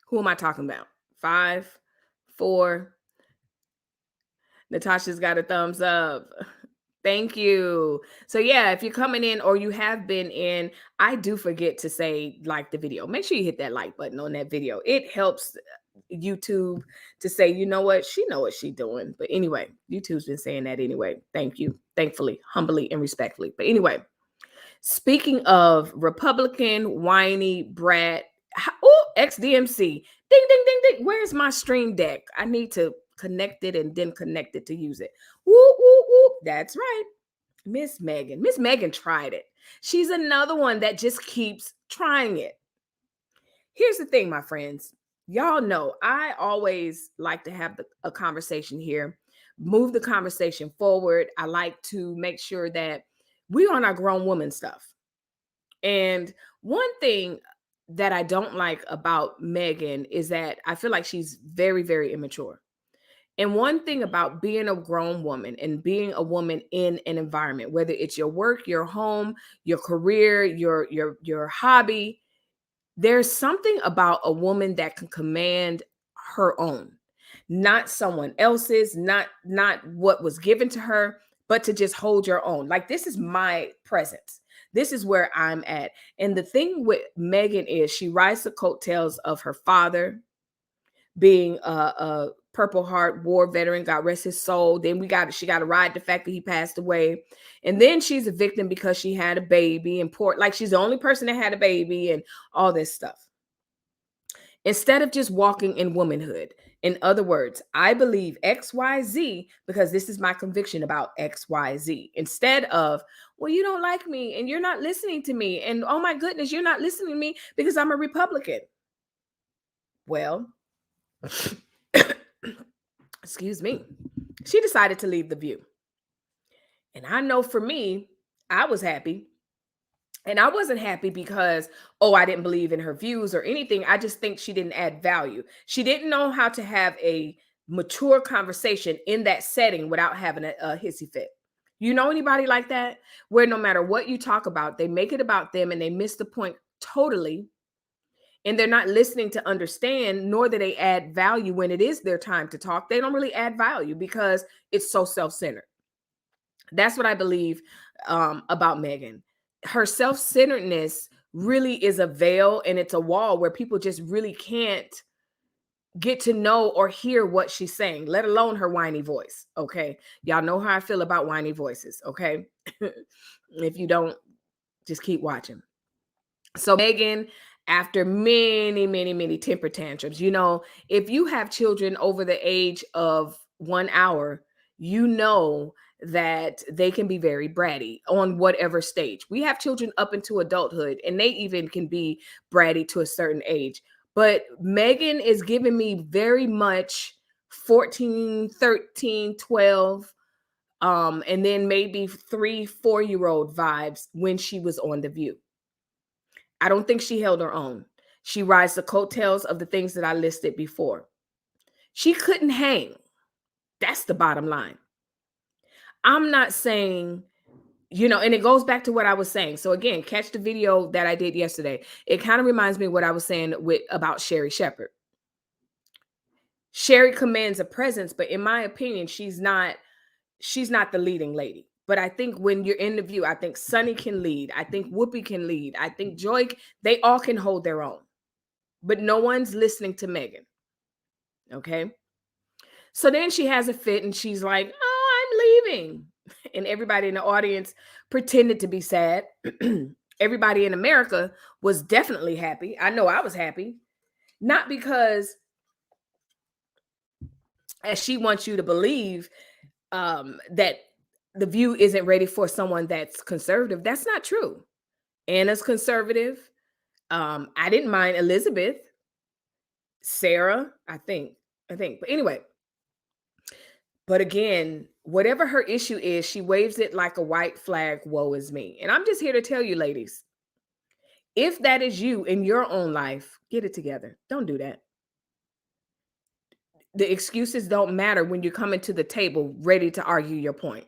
Who am I talking about? 5, 4. Natasha's got a thumbs up. Thank you. So yeah, if you're coming in or you have been in, I do forget to say like the video. Make sure you hit that like button on that video. It helps YouTube to say, you know what, she know what she doing. But anyway, YouTube's been saying that anyway. Thank you. Thankfully, humbly, and respectfully. But anyway, speaking of Republican, whiny, brat, oh, XDMC. Ding, ding, ding, ding. Where's my stream deck? I need to connect it and then connect it to use it. Whoop, whoop, whoop. That's right. Miss Megan. Miss Megan tried it. She's another one that just keeps trying it. Here's the thing, my friends. Y'all know I always like to have a conversation here, move the conversation forward. I like to make sure that we're on our grown woman stuff. And one thing that I don't like about Megan is that I feel like she's very, very immature. And one thing about being a grown woman and being a woman in an environment, whether it's your work, your home, your career, your hobby, there's something about a woman that can command her own, not someone else's, not what was given to her, but to just hold your own. Like, this is my presence. This is where I'm at. And the thing with Megan is she rides the coattails of her father being a Purple Heart war veteran, God rest his soul. Then she got to ride the fact that he passed away. And then she's a victim because she had a baby and like she's the only person that had a baby and all this stuff. Instead of just walking in womanhood. In other words, I believe XYZ because this is my conviction about XYZ. Instead of, well, you don't like me and you're not listening to me. And oh my goodness, you're not listening to me because I'm a Republican. Well, excuse me. She decided to leave The View. And I know for me, I was happy. And I wasn't happy because, oh, I didn't believe in her views or anything. I just think she didn't add value. She didn't know how to have a mature conversation in that setting without having a hissy fit. You know anybody like that? Where no matter what you talk about, they make it about them and they miss the point totally. And they're not listening to understand, nor do they add value when it is their time to talk. They don't really add value because it's so self-centered. That's what I believe about Megan. Her self-centeredness really is a veil and it's a wall where people just really can't get to know or hear what she's saying, let alone her whiny voice. Okay. Y'all know how I feel about whiny voices. Okay. If you don't, just keep watching. So Megan, after many, many, many temper tantrums, you know, if you have children over the age of 1 hour, you know that they can be very bratty on whatever stage. We have children up into adulthood and they even can be bratty to a certain age. But Megan is giving me very much 14, 13, 12, and then maybe 3, 4-year-old vibes when she was on The View. I don't think she held her own. She rides the coattails of the things that I listed before. She couldn't hang. That's the bottom line. I'm not saying, you know, and it goes back to what I was saying. So again, catch the video that I did yesterday. It kind of reminds me of what I was saying about Sherry Shepherd. Sherry commands a presence, but in my opinion, she's not the leading lady. But I think when you're in The View, I think Sunny can lead. I think Whoopi can lead. I think Joy, they all can hold their own. But no one's listening to Megan. Okay. So then she has a fit and she's like, oh, I'm leaving. And everybody in the audience pretended to be sad. Everybody in America was definitely happy. I know I was happy. Not because, as she wants you to believe, that the View isn't ready for someone that's conservative. That's not true. Anna's conservative. I didn't mind Elizabeth, Sarah, I think. But anyway, but again, whatever her issue is, she waves it like a white flag, woe is me. And I'm just here to tell you, ladies, if that is you in your own life, get it together. Don't do that. The excuses don't matter when you're coming to the table ready to argue your point.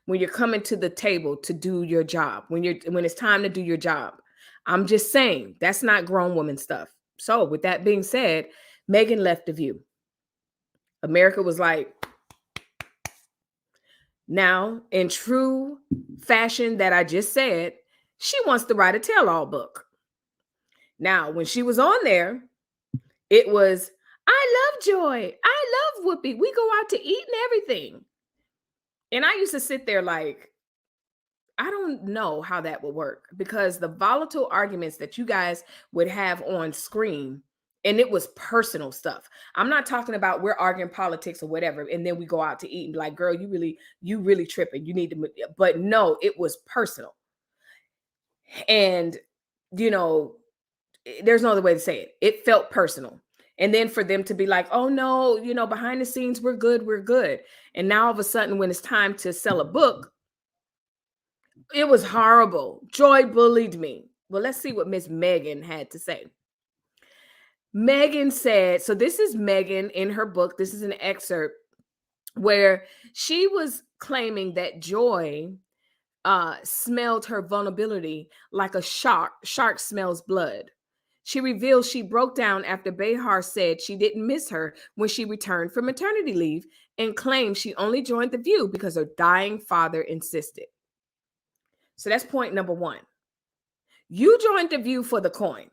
When you're coming to the table to do your job, when it's time to do your job. I'm just saying that's not grown woman stuff. So with that being said, Megan left the View. America was like, now in true fashion that I just said, she wants to write a tell-all book. Now, when she was on there, it was, I love Joy. I love Whoopi. We go out to eat and everything. And I used to sit there like, I don't know how that would work, because the volatile arguments that you guys would have on screen, and it was personal stuff. I'm not talking about we're arguing politics or whatever, and then we go out to eat and be like, girl, you really tripping. You need to, but no, it was personal. And, you know, there's no other way to say it. It felt personal. And then for them to be like, oh no, you know, behind the scenes, we're good. And now all of a sudden, when it's time to sell a book, it was horrible. Joy bullied me. Well, let's see what Miss Megan had to say. Megan said, so this is Megan in her book. This is an excerpt where she was claiming that Joy smelled her vulnerability like a shark. Shark smells blood. She revealed she broke down after Behar said she didn't miss her when she returned from maternity leave, and claimed she only joined the View because her dying father insisted. So that's point number one. You joined the View for the coin.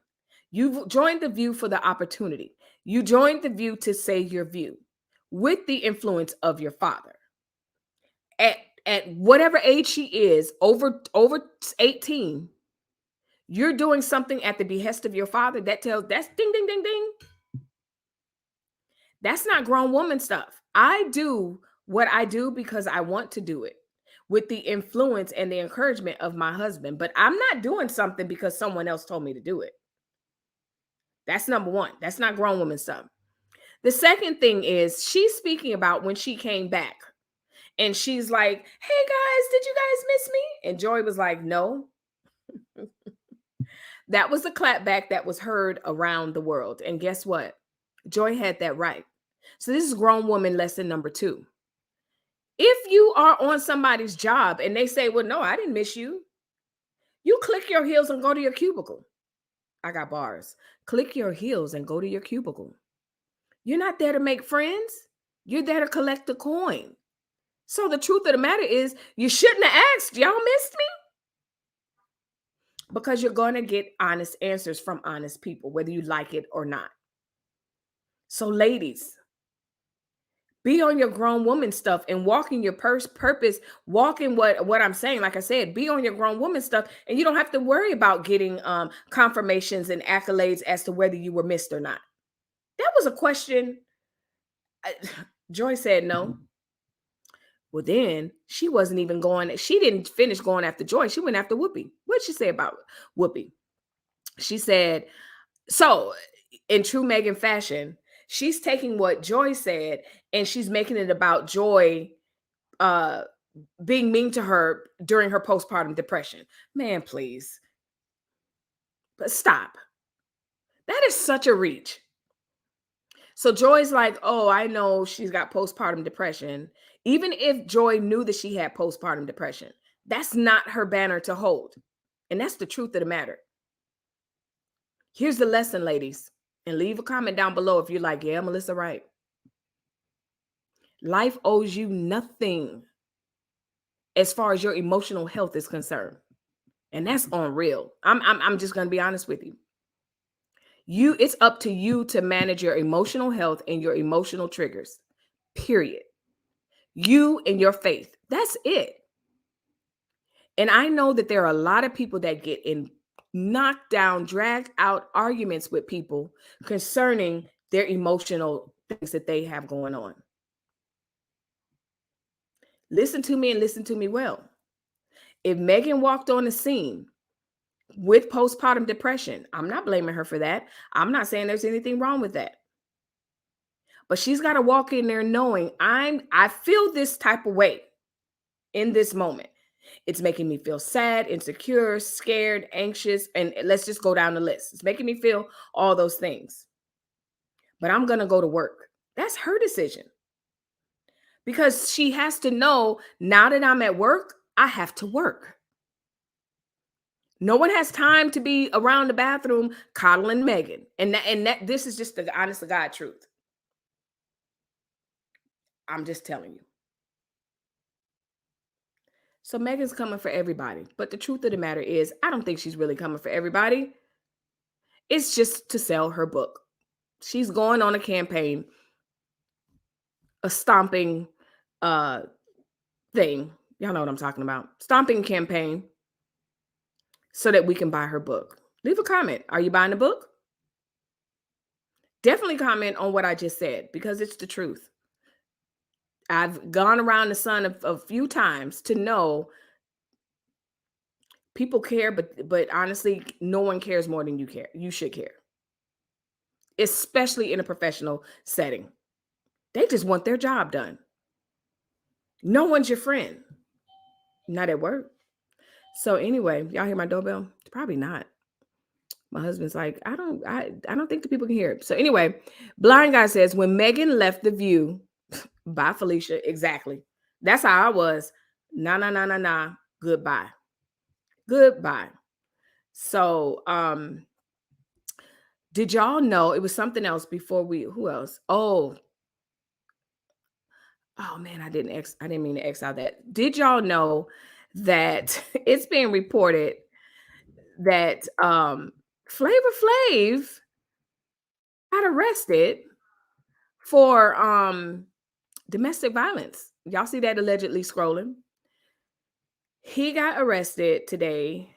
You joined the View for the opportunity. You joined the View to say your view with the influence of your father. At whatever age she is, over 18, you're doing something at the behest of your father. That's ding, ding, ding, ding. That's not grown woman stuff. I do what I do because I want to do it, with the influence and the encouragement of my husband. But I'm not doing something because someone else told me to do it. That's number one. That's not grown woman stuff. The second thing is, she's speaking about when she came back. And she's like, hey guys, did you guys miss me? And Joy was like, no. That was a clapback that was heard around the world. And guess what? Joy had that right. So this is grown woman lesson number 2. If you are on somebody's job and they say, well, no, I didn't miss you, you click your heels and go to your cubicle. I got bars. Click your heels and go to your cubicle. You're not there to make friends. You're there to collect the coin. So the truth of the matter is, you shouldn't have asked, y'all missed me? Because you're going to get honest answers from honest people, whether you like it or not. So ladies, be on your grown woman stuff and walk in your purpose, walk in what I'm saying. Like I said, be on your grown woman stuff, and you don't have to worry about getting confirmations and accolades as to whether you were missed or not. That was a question. Joy said no. Well, then she wasn't even going. She didn't finish going after Joy. She went after Whoopi. What did she say about Whoopi? She said, so in true Megan fashion, she's taking what Joy said and she's making it about Joy being mean to her during her postpartum depression. Man, please. But stop. That is such a reach. So Joy's like, oh, I know she's got postpartum depression. Even if Joy knew that she had postpartum depression, that's not her banner to hold. And that's the truth of the matter. Here's the lesson, ladies. And leave a comment down below if you're like, yeah, Melissa, right. Life owes you nothing as far as your emotional health is concerned. And that's on real. I'm just going to be honest with you. It's up to you to manage your emotional health and your emotional triggers, period. You and your faith. That's it. And I know that there are a lot of people that get in knocked down, dragged out arguments with people concerning their emotional things that they have going on. Listen to me and listen to me well. If Megan walked on the scene with postpartum depression, I'm not blaming her for that. I'm not saying there's anything wrong with that. But she's got to walk in there knowing I feel this type of way in this moment. It's making me feel sad, insecure, scared, anxious, and let's just go down the list. It's making me feel all those things. But I'm going to go to work. That's her decision. Because she has to know, now that I'm at work, I have to work. No one has time to be around the bathroom coddling Megan. And that this is just the honest to God truth. I'm just telling you. So Megan's coming for everybody. But the truth of the matter is, I don't think she's really coming for everybody. It's just to sell her book. She's going on a campaign, a stomping thing. Y'all know what I'm talking about. Stomping campaign so that we can buy her book. Leave a comment. Are you buying the book? Definitely comment on what I just said because it's the truth. I've gone around the sun a few times to know people care, but honestly, no one cares more than you care. You should care, especially in a professional setting. They just want their job done. No one's your friend. Not at work. So anyway, y'all hear my doorbell? Probably not. My husband's like, I don't think the people can hear it. So anyway, Blind Guy says, when Megan left The View, bye, Felicia. Exactly. That's how I was. Nah. Goodbye. Goodbye. So, did y'all know it was something else before who else? Oh man, I didn't mean to X out that. Did y'all know that it's being reported that Flava Flav got arrested for domestic violence? Y'all see that allegedly scrolling? He got arrested today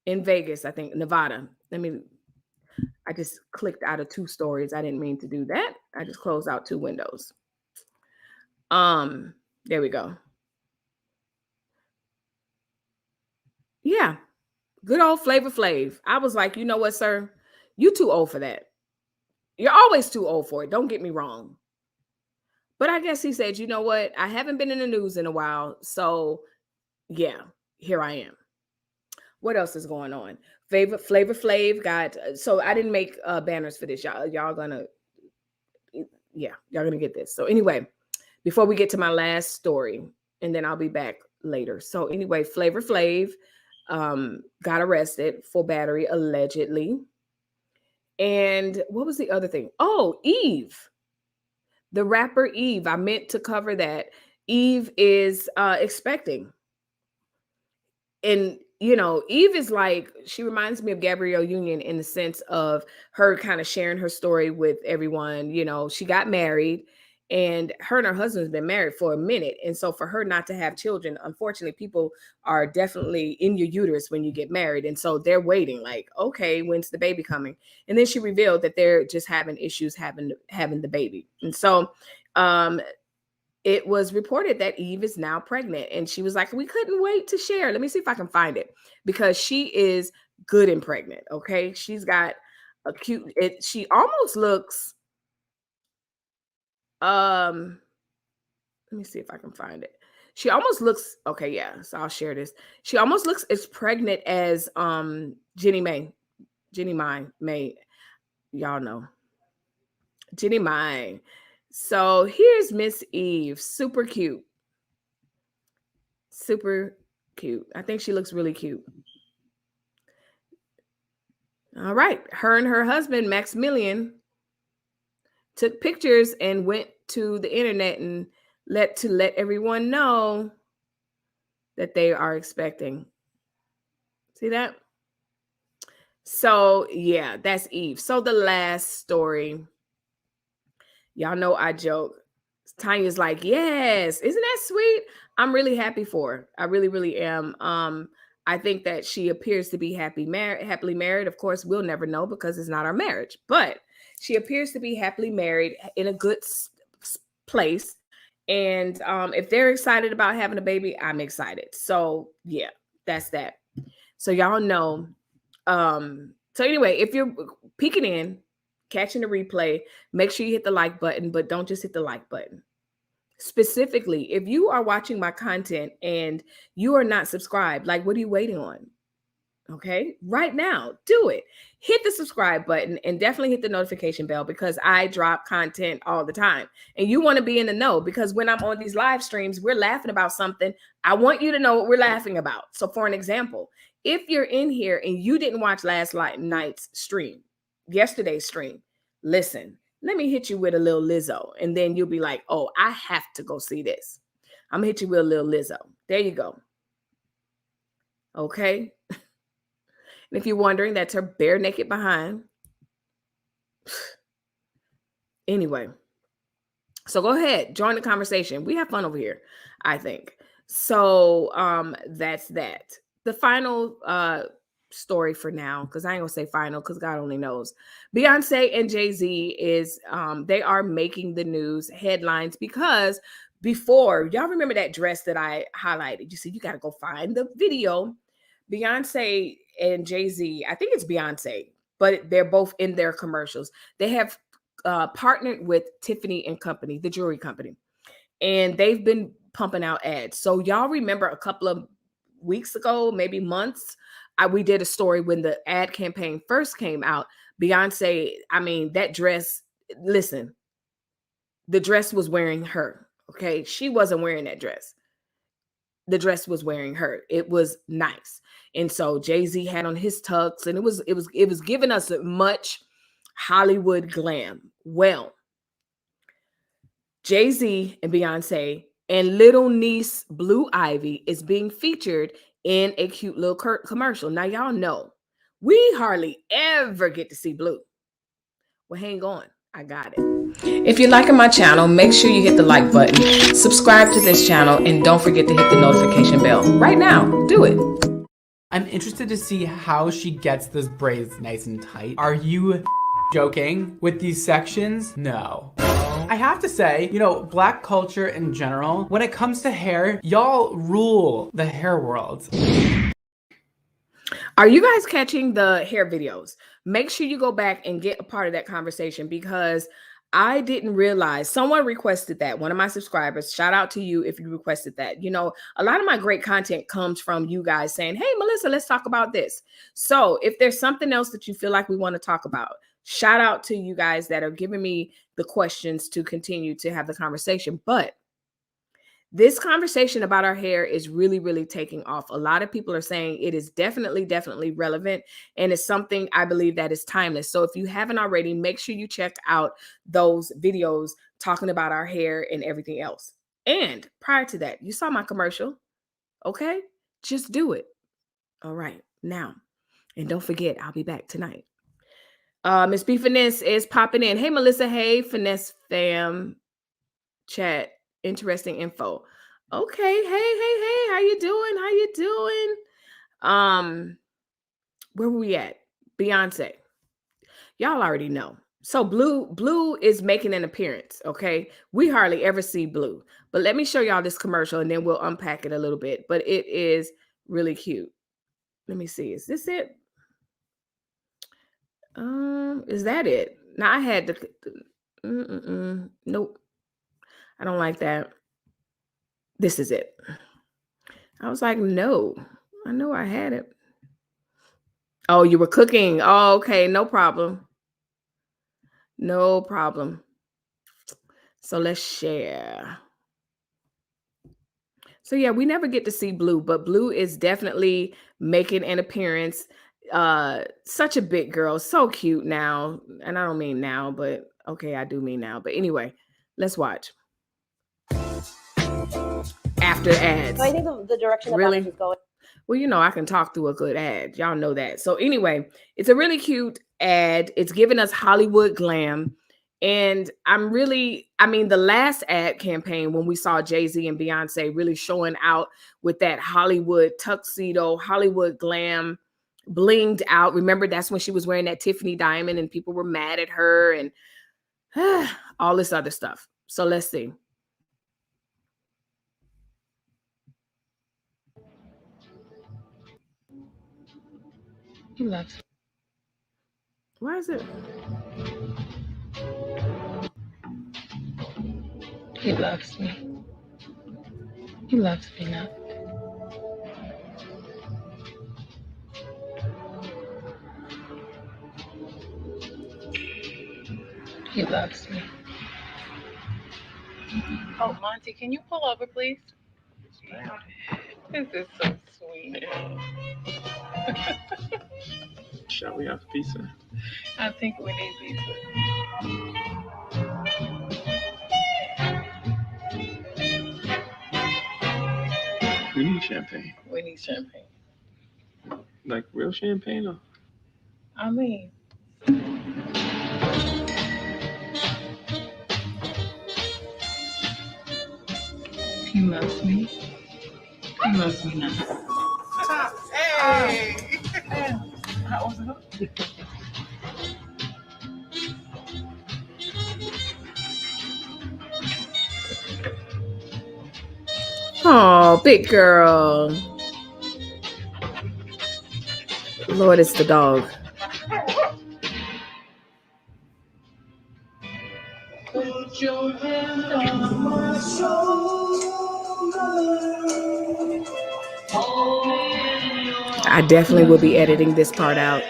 in Vegas, I think, Nevada. I just clicked out of 2 stories. I didn't mean to do that. I just closed out 2 windows. There we go. Yeah. Good old Flava Flav. I was like, you know what, sir? You too old for that. You're always too old for it. Don't get me wrong. But I guess he said, you know what? I haven't been in the news in a while. So yeah, here I am. What else is going on? Flava Flav got, so I didn't make banners for this. Y'all gonna get this. So anyway, before we get to my last story, and then I'll be back later. So anyway, Flava Flav got arrested for battery allegedly. And what was the other thing? Oh, Eve. The rapper Eve. I meant to cover that. Eve is expecting. And Eve is like, she reminds me of Gabrielle Union in the sense of her kind of sharing her story with everyone. She got married and her husband's been married for a minute. And so for her not to have children, unfortunately, people are definitely in your uterus when you get married. And so they're waiting like, okay, when's the baby coming? And then she revealed that they're just having issues having the baby. And so, it was reported that Eve is now pregnant, and she was like, we couldn't wait to share. Let me see if I can find it, because she is good and pregnant. Okay. She's got a cute, she almost looks, let me see if I can find it. She almost looks, okay. Yeah. So I'll share this. She almost looks as pregnant as, Jenny May, y'all know Jenny May. So here's Miss Eve. Super cute. Super cute. I think she looks really cute. All right. Her and her husband, Maximilian, took pictures and went to the internet and let everyone know that they are expecting. See that? So yeah, that's Eve. So the last story, y'all know I joke. Tanya's like, yes, isn't that sweet? I'm really happy for her. I really, really am. I think that she appears to be happily married. Of course, we'll never know because it's not our marriage, but she appears to be happily married in a good place. And if they're excited about having a baby, I'm excited. So yeah, that's that. So y'all know. So anyway, if you're peeking in, catching the replay, make sure you hit the like button, but don't just hit the like button. Specifically, if you are watching my content and you are not subscribed, like, what are you waiting on? Okay, right now, do it. Hit the subscribe button and definitely hit the notification bell, because I drop content all the time and you want to be in the know, because when I'm on these live streams, we're laughing about something. I want you to know what we're laughing about. So for an example, if you're in here and you didn't watch last night's stream, yesterday's stream, listen, let me hit you with a little Lizzo, and then you'll be like, oh, I have to go see this. I'm gonna hit you with a little Lizzo. There you go. Okay. And if you're wondering, that's her bare naked behind. Anyway, so go ahead, join the conversation. We have fun over here, I think. So that's that. The final story for now, because I ain't gonna say final, because God only knows. Beyonce and Jay-Z is they are making the news headlines, because before, y'all remember that dress that I highlighted? You see, you got to go find the video. Beyonce and Jay-Z, I think it's Beyonce, but they're both in their commercials. They have partnered with Tiffany and Company, the jewelry company, and they've been pumping out ads. So y'all remember a couple of weeks ago, maybe months, we did a story when the ad campaign first came out. Beyonce, I mean, that dress, listen, the dress was wearing her. Okay, she wasn't wearing that dress. The dress was wearing her. It was nice. And so Jay-Z had on his tux, and it was giving us much Hollywood glam. Well, Jay-Z and Beyonce and little niece Blue Ivy is being featured in a cute little commercial. Now y'all know we hardly ever get to see Blue. Well, hang on, I got it. If you're liking my channel, make sure you hit the like button, subscribe to this channel, and don't forget to hit the notification bell. Right now, do it. I'm interested to see how she gets those braids nice and tight. Are you joking with these sections? No. I have to say, you know, Black culture in general, when it comes to hair, y'all rule the hair world. Are you guys catching the hair videos? Make sure you go back and get a part of that conversation, because I didn't realize someone requested that. One of my subscribers, shout out to you if you requested that. You know, a lot of my great content comes from you guys saying, hey, Melissa, let's talk about this. So if there's something else that you feel like we want to talk about, shout out to you guys that are giving me the questions to continue to have the conversation. But this conversation about our hair is really, really taking off. A lot of people are saying it is definitely relevant, and it's something I believe that is timeless. So if you haven't already, make sure you check out those videos talking about our hair and everything else. And prior to that, you saw my commercial. Okay, just do it. All right, now, and don't forget, I'll be back tonight. Miss B Finesse is popping in. Hey, Melissa. Hey, Finesse fam. Chat. Interesting info. Okay. Hey. How you doing? Where were we at? Beyonce. Y'all already know. So Blue is making an appearance. Okay. We hardly ever see Blue, but let me show y'all this commercial and then we'll unpack it a little bit. But it is really cute. Let me see. Is this it? Is that it? Now I had to. Nope. I don't like that. This is it. I was like, no, I know I had it. Oh, you were cooking. Oh, okay. No problem. No problem. So let's share. So yeah, we never get to see Blue, but Blue is definitely making an appearance. Such a big girl. So cute now. And I don't mean now, but okay, I do mean now. But anyway, let's watch. After ads. So I think the direction that really is going. Well, you know, I can talk through a good ad. Y'all know that. So anyway, it's a really cute ad. It's giving us Hollywood glam. And I mean, the last ad campaign when we saw Jay-Z and Beyonce really showing out with that Hollywood tuxedo, Hollywood glam, blinged out. Remember, that's when she was wearing that Tiffany diamond and people were mad at her and all this other stuff. So let's see. He loves me. Why is it? He loves me. He loves me now. He loves me. Oh, Monty, can you pull over, please? This is so sweet. Shall we have pizza? I think we need pizza. We need champagne. We need champagne. Like real champagne? Or? I mean, he loves me. He loves me now. Hey! How was it? Oh, big girl. Lord, it's the dog. Put your hand on my I definitely will be editing this part out.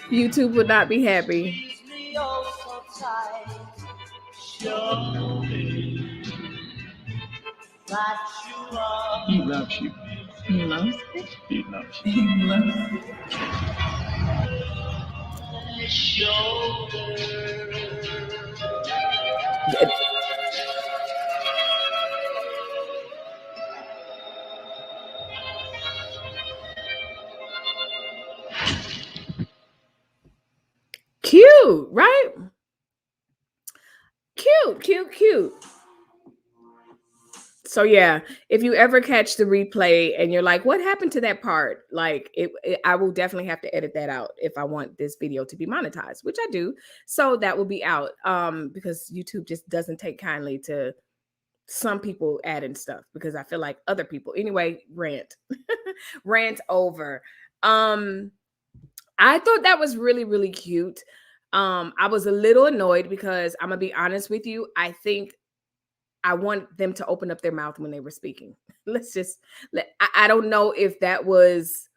YouTube would not be happy. He loves you. He loves me. He loves you. He loves me. Cute, right? Cute. So yeah, if you ever catch the replay and you're like, what happened to that part? Like I will definitely have to edit that out if I want this video to be monetized, which I do. So that will be out because YouTube just doesn't take kindly to some people adding stuff because I feel like other people. Anyway, rant over. I thought that was really, really cute. I was a little annoyed because I'm gonna be honest with you. I think I want them to open up their mouth when they were speaking. I don't know if that was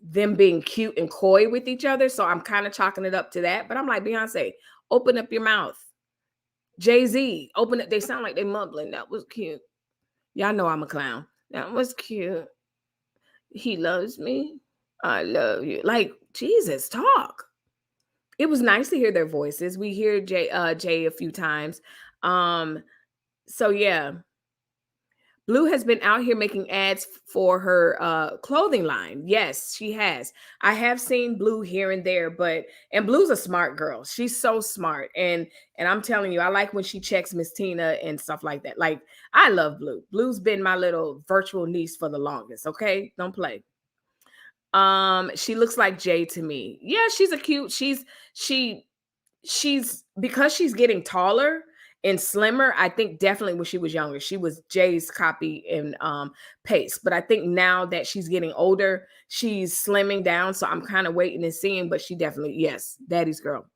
them being cute and coy with each other. So I'm kind of chalking it up to that. But I'm like, Beyonce, open up your mouth. Jay-Z, open it. They sound like they mumbling. That was cute. Y'all know I'm a clown. That was cute. He loves me. I love you. Like, Jesus, talk. It was nice to hear their voices. We hear Jay a few times. So yeah. Blue has been out here making ads for her clothing line. Yes, she has. I have seen Blue here and there, and Blue's a smart girl. She's so smart. And I'm telling you, I like when she checks Miss Tina and stuff like that. Like, I love Blue. Blue's been my little virtual niece for the longest, okay? Don't play. She looks like Jay to me. Yeah, she's a cute. She's because she's getting taller and slimmer. I think definitely when she was younger, she was Jay's copy and paste. But I think now that she's getting older, she's slimming down. So I'm kind of waiting and seeing, but she definitely, yes, daddy's girl.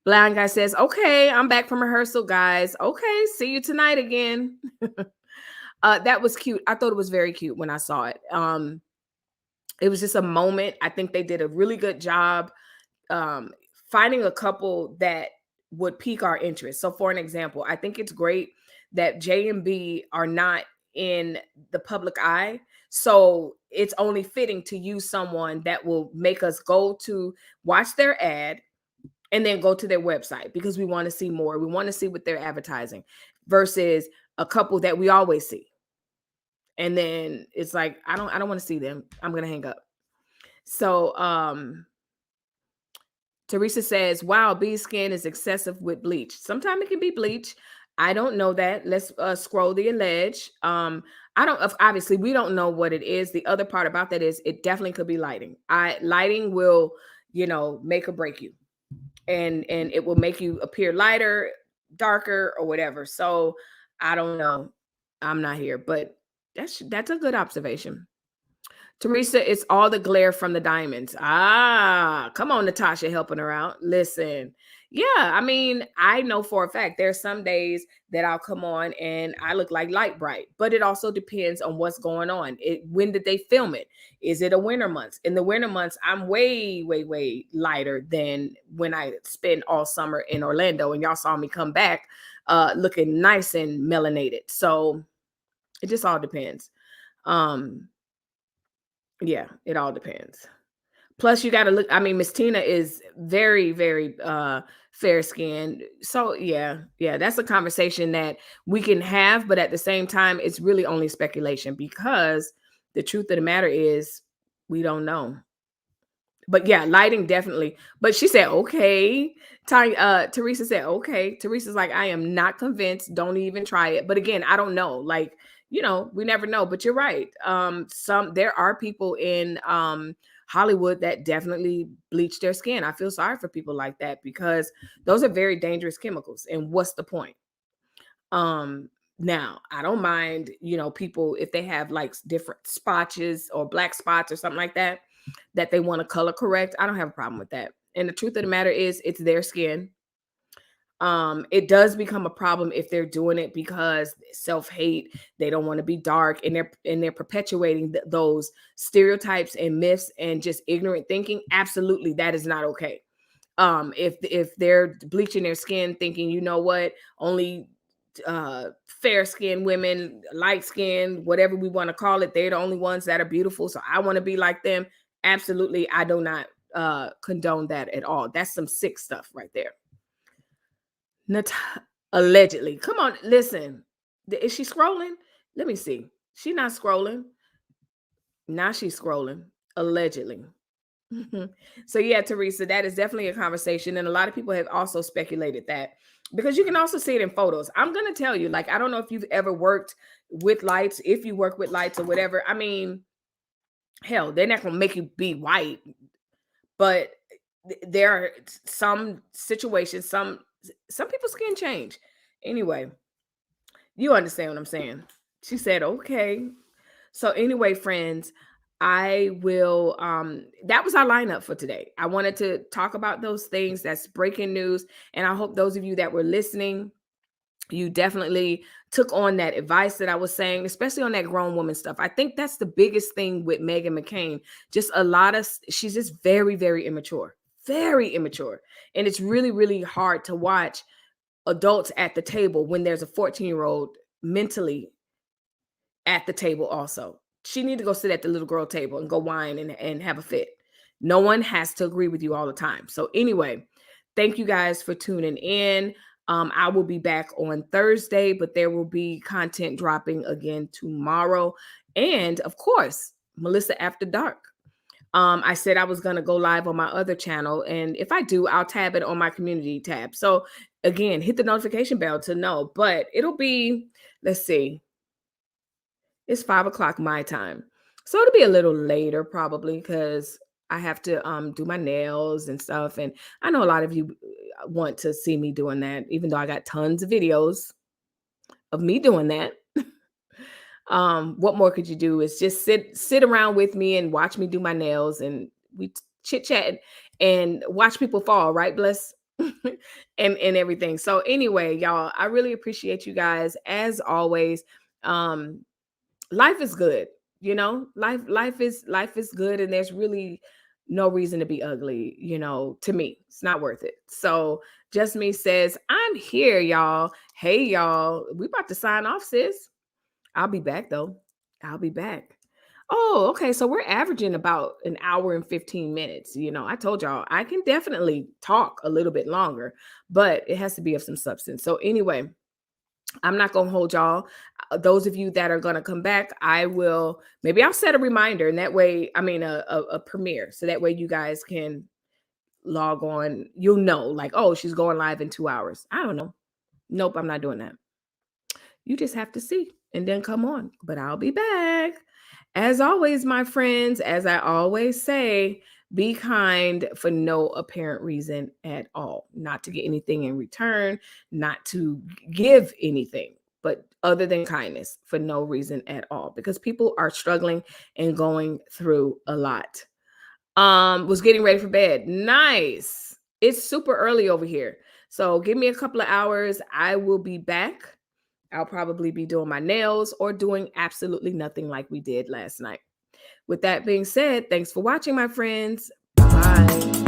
Blind guy says, okay, I'm back from rehearsal, guys. Okay, see you tonight again. That was cute. I thought it was very cute when I saw it. It was just a moment. I think they did a really good job finding a couple that would pique our interest. So for an example, I think it's great that J and B are not in the public eye. So it's only fitting to use someone that will make us go to watch their ad and then go to their website because we want to see more. We want to see what they're advertising versus a couple that we always see. And then it's like, I don't want to see them. I'm going to hang up. So, Teresa says, wow, bee skin is excessive with bleach. Sometimes it can be bleach. I don't know that. Let's scroll the alleged. Obviously we don't know what it is. The other part about that is it definitely could be lighting. Lighting will, make or break you. And it will make you appear lighter, darker, or whatever. So I don't know. I'm not here, but that's a good observation. Teresa, it's all the glare from the diamonds. Ah, come on, Natasha, helping her out. Listen, yeah, I mean, I know for a fact there's some days that I'll come on and I look like light bright, but it also depends on what's going on. When did they film it? Is it a winter months? In the winter months, I'm way, way, way lighter than when I spend all summer in Orlando, and y'all saw me come back looking nice and melanated. So it just all depends. Yeah, it all depends. Plus, you got to look. I mean, Miss Tina is very, very fair skinned. So yeah, that's a conversation that we can have, but at the same time, it's really only speculation, because the truth of the matter is we don't know. But yeah, lighting definitely. But she said, okay. Teresa said, okay. Teresa's like, I am not convinced. Don't even try it. But again, I don't know. Like, we never know. But you're right. There are people in Hollywood that definitely bleach their skin. I feel sorry for people like that, because those are very dangerous chemicals. And what's the point? Now, I don't mind, people, if they have like different spotches or black spots or something like that they want to color correct. I don't have a problem with that. And the truth of the matter is, it's their skin. It does become a problem if they're doing it because self-hate, they don't want to be dark, and they're perpetuating those stereotypes and myths and just ignorant thinking. Absolutely, that is not okay. If they're bleaching their skin thinking, you know what, only fair skinned women, light skin, whatever we want to call it, they're the only ones that are beautiful, so I want to be like them. Absolutely, I do not condone that at all. That's some sick stuff right there. Allegedly. Come on, listen. Is she scrolling? Let me see. She's not scrolling. Now she's scrolling. Allegedly. So yeah, Teresa, that is definitely a conversation. And a lot of people have also speculated that, because you can also see it in photos. I'm going to tell you, like, I don't know if you've ever worked with lights, if you work with lights or whatever. I mean, hell, they're not going to make you be white, but there are some situations, some people's skin change. Anyway, you understand what I'm saying. She said, okay. So anyway, friends, I will, that was our lineup for today. I wanted to talk about those things. That's breaking news. And I hope those of you that were listening, you definitely took on that advice that I was saying, especially on that grown woman stuff. I think that's the biggest thing with Meghan McCain. Just she's just very, very immature, very immature. And it's really, really hard to watch adults at the table when there's a 14-year-old mentally at the table also. She need to go sit at the little girl table and go whine and have a fit. No one has to agree with you all the time. So anyway, thank you guys for tuning in. I will be back on Thursday, but there will be content dropping again tomorrow. And of course, Melissa After Dark. I said I was going to go live on my other channel. And if I do, I'll tab it on my community tab. So again, hit the notification bell to know. But it'll be, let's see, it's 5 o'clock my time. So it'll be a little later probably, because I have to do my nails and stuff. And I know a lot of you want to see me doing that, even though I got tons of videos of me doing that. What more could you do is just sit around with me and watch me do my nails, and we chit chat and watch people fall, right? Bless. and everything. So anyway, y'all, I really appreciate you guys as always. Life is good. Life is good, and there's really no reason to be ugly. To me, it's not worth it. So Just Me says, I'm here, y'all. Hey, y'all, we about to sign off, sis. I'll be back though. I'll be back. Oh, okay. So we're averaging about an hour and 15 minutes. I told y'all I can definitely talk a little bit longer, but it has to be of some substance. So anyway, I'm not going to hold y'all. Those of you that are going to come back, maybe I'll set a reminder, and that way, a premiere. So that way you guys can log on. You'll know, like, oh, she's going live in 2 hours. I don't know. Nope, I'm not doing that. You just have to see and then come on. But I'll be back. As always, my friends, as I always say, be kind for no apparent reason at all. Not to get anything in return, not to give anything. but other than kindness, for no reason at all, because people are struggling and going through a lot. Was getting ready for bed. Nice. It's super early over here. So give me a couple of hours. I will be back. I'll probably be doing my nails or doing absolutely nothing like we did last night. With that being said, thanks for watching, my friends. Bye.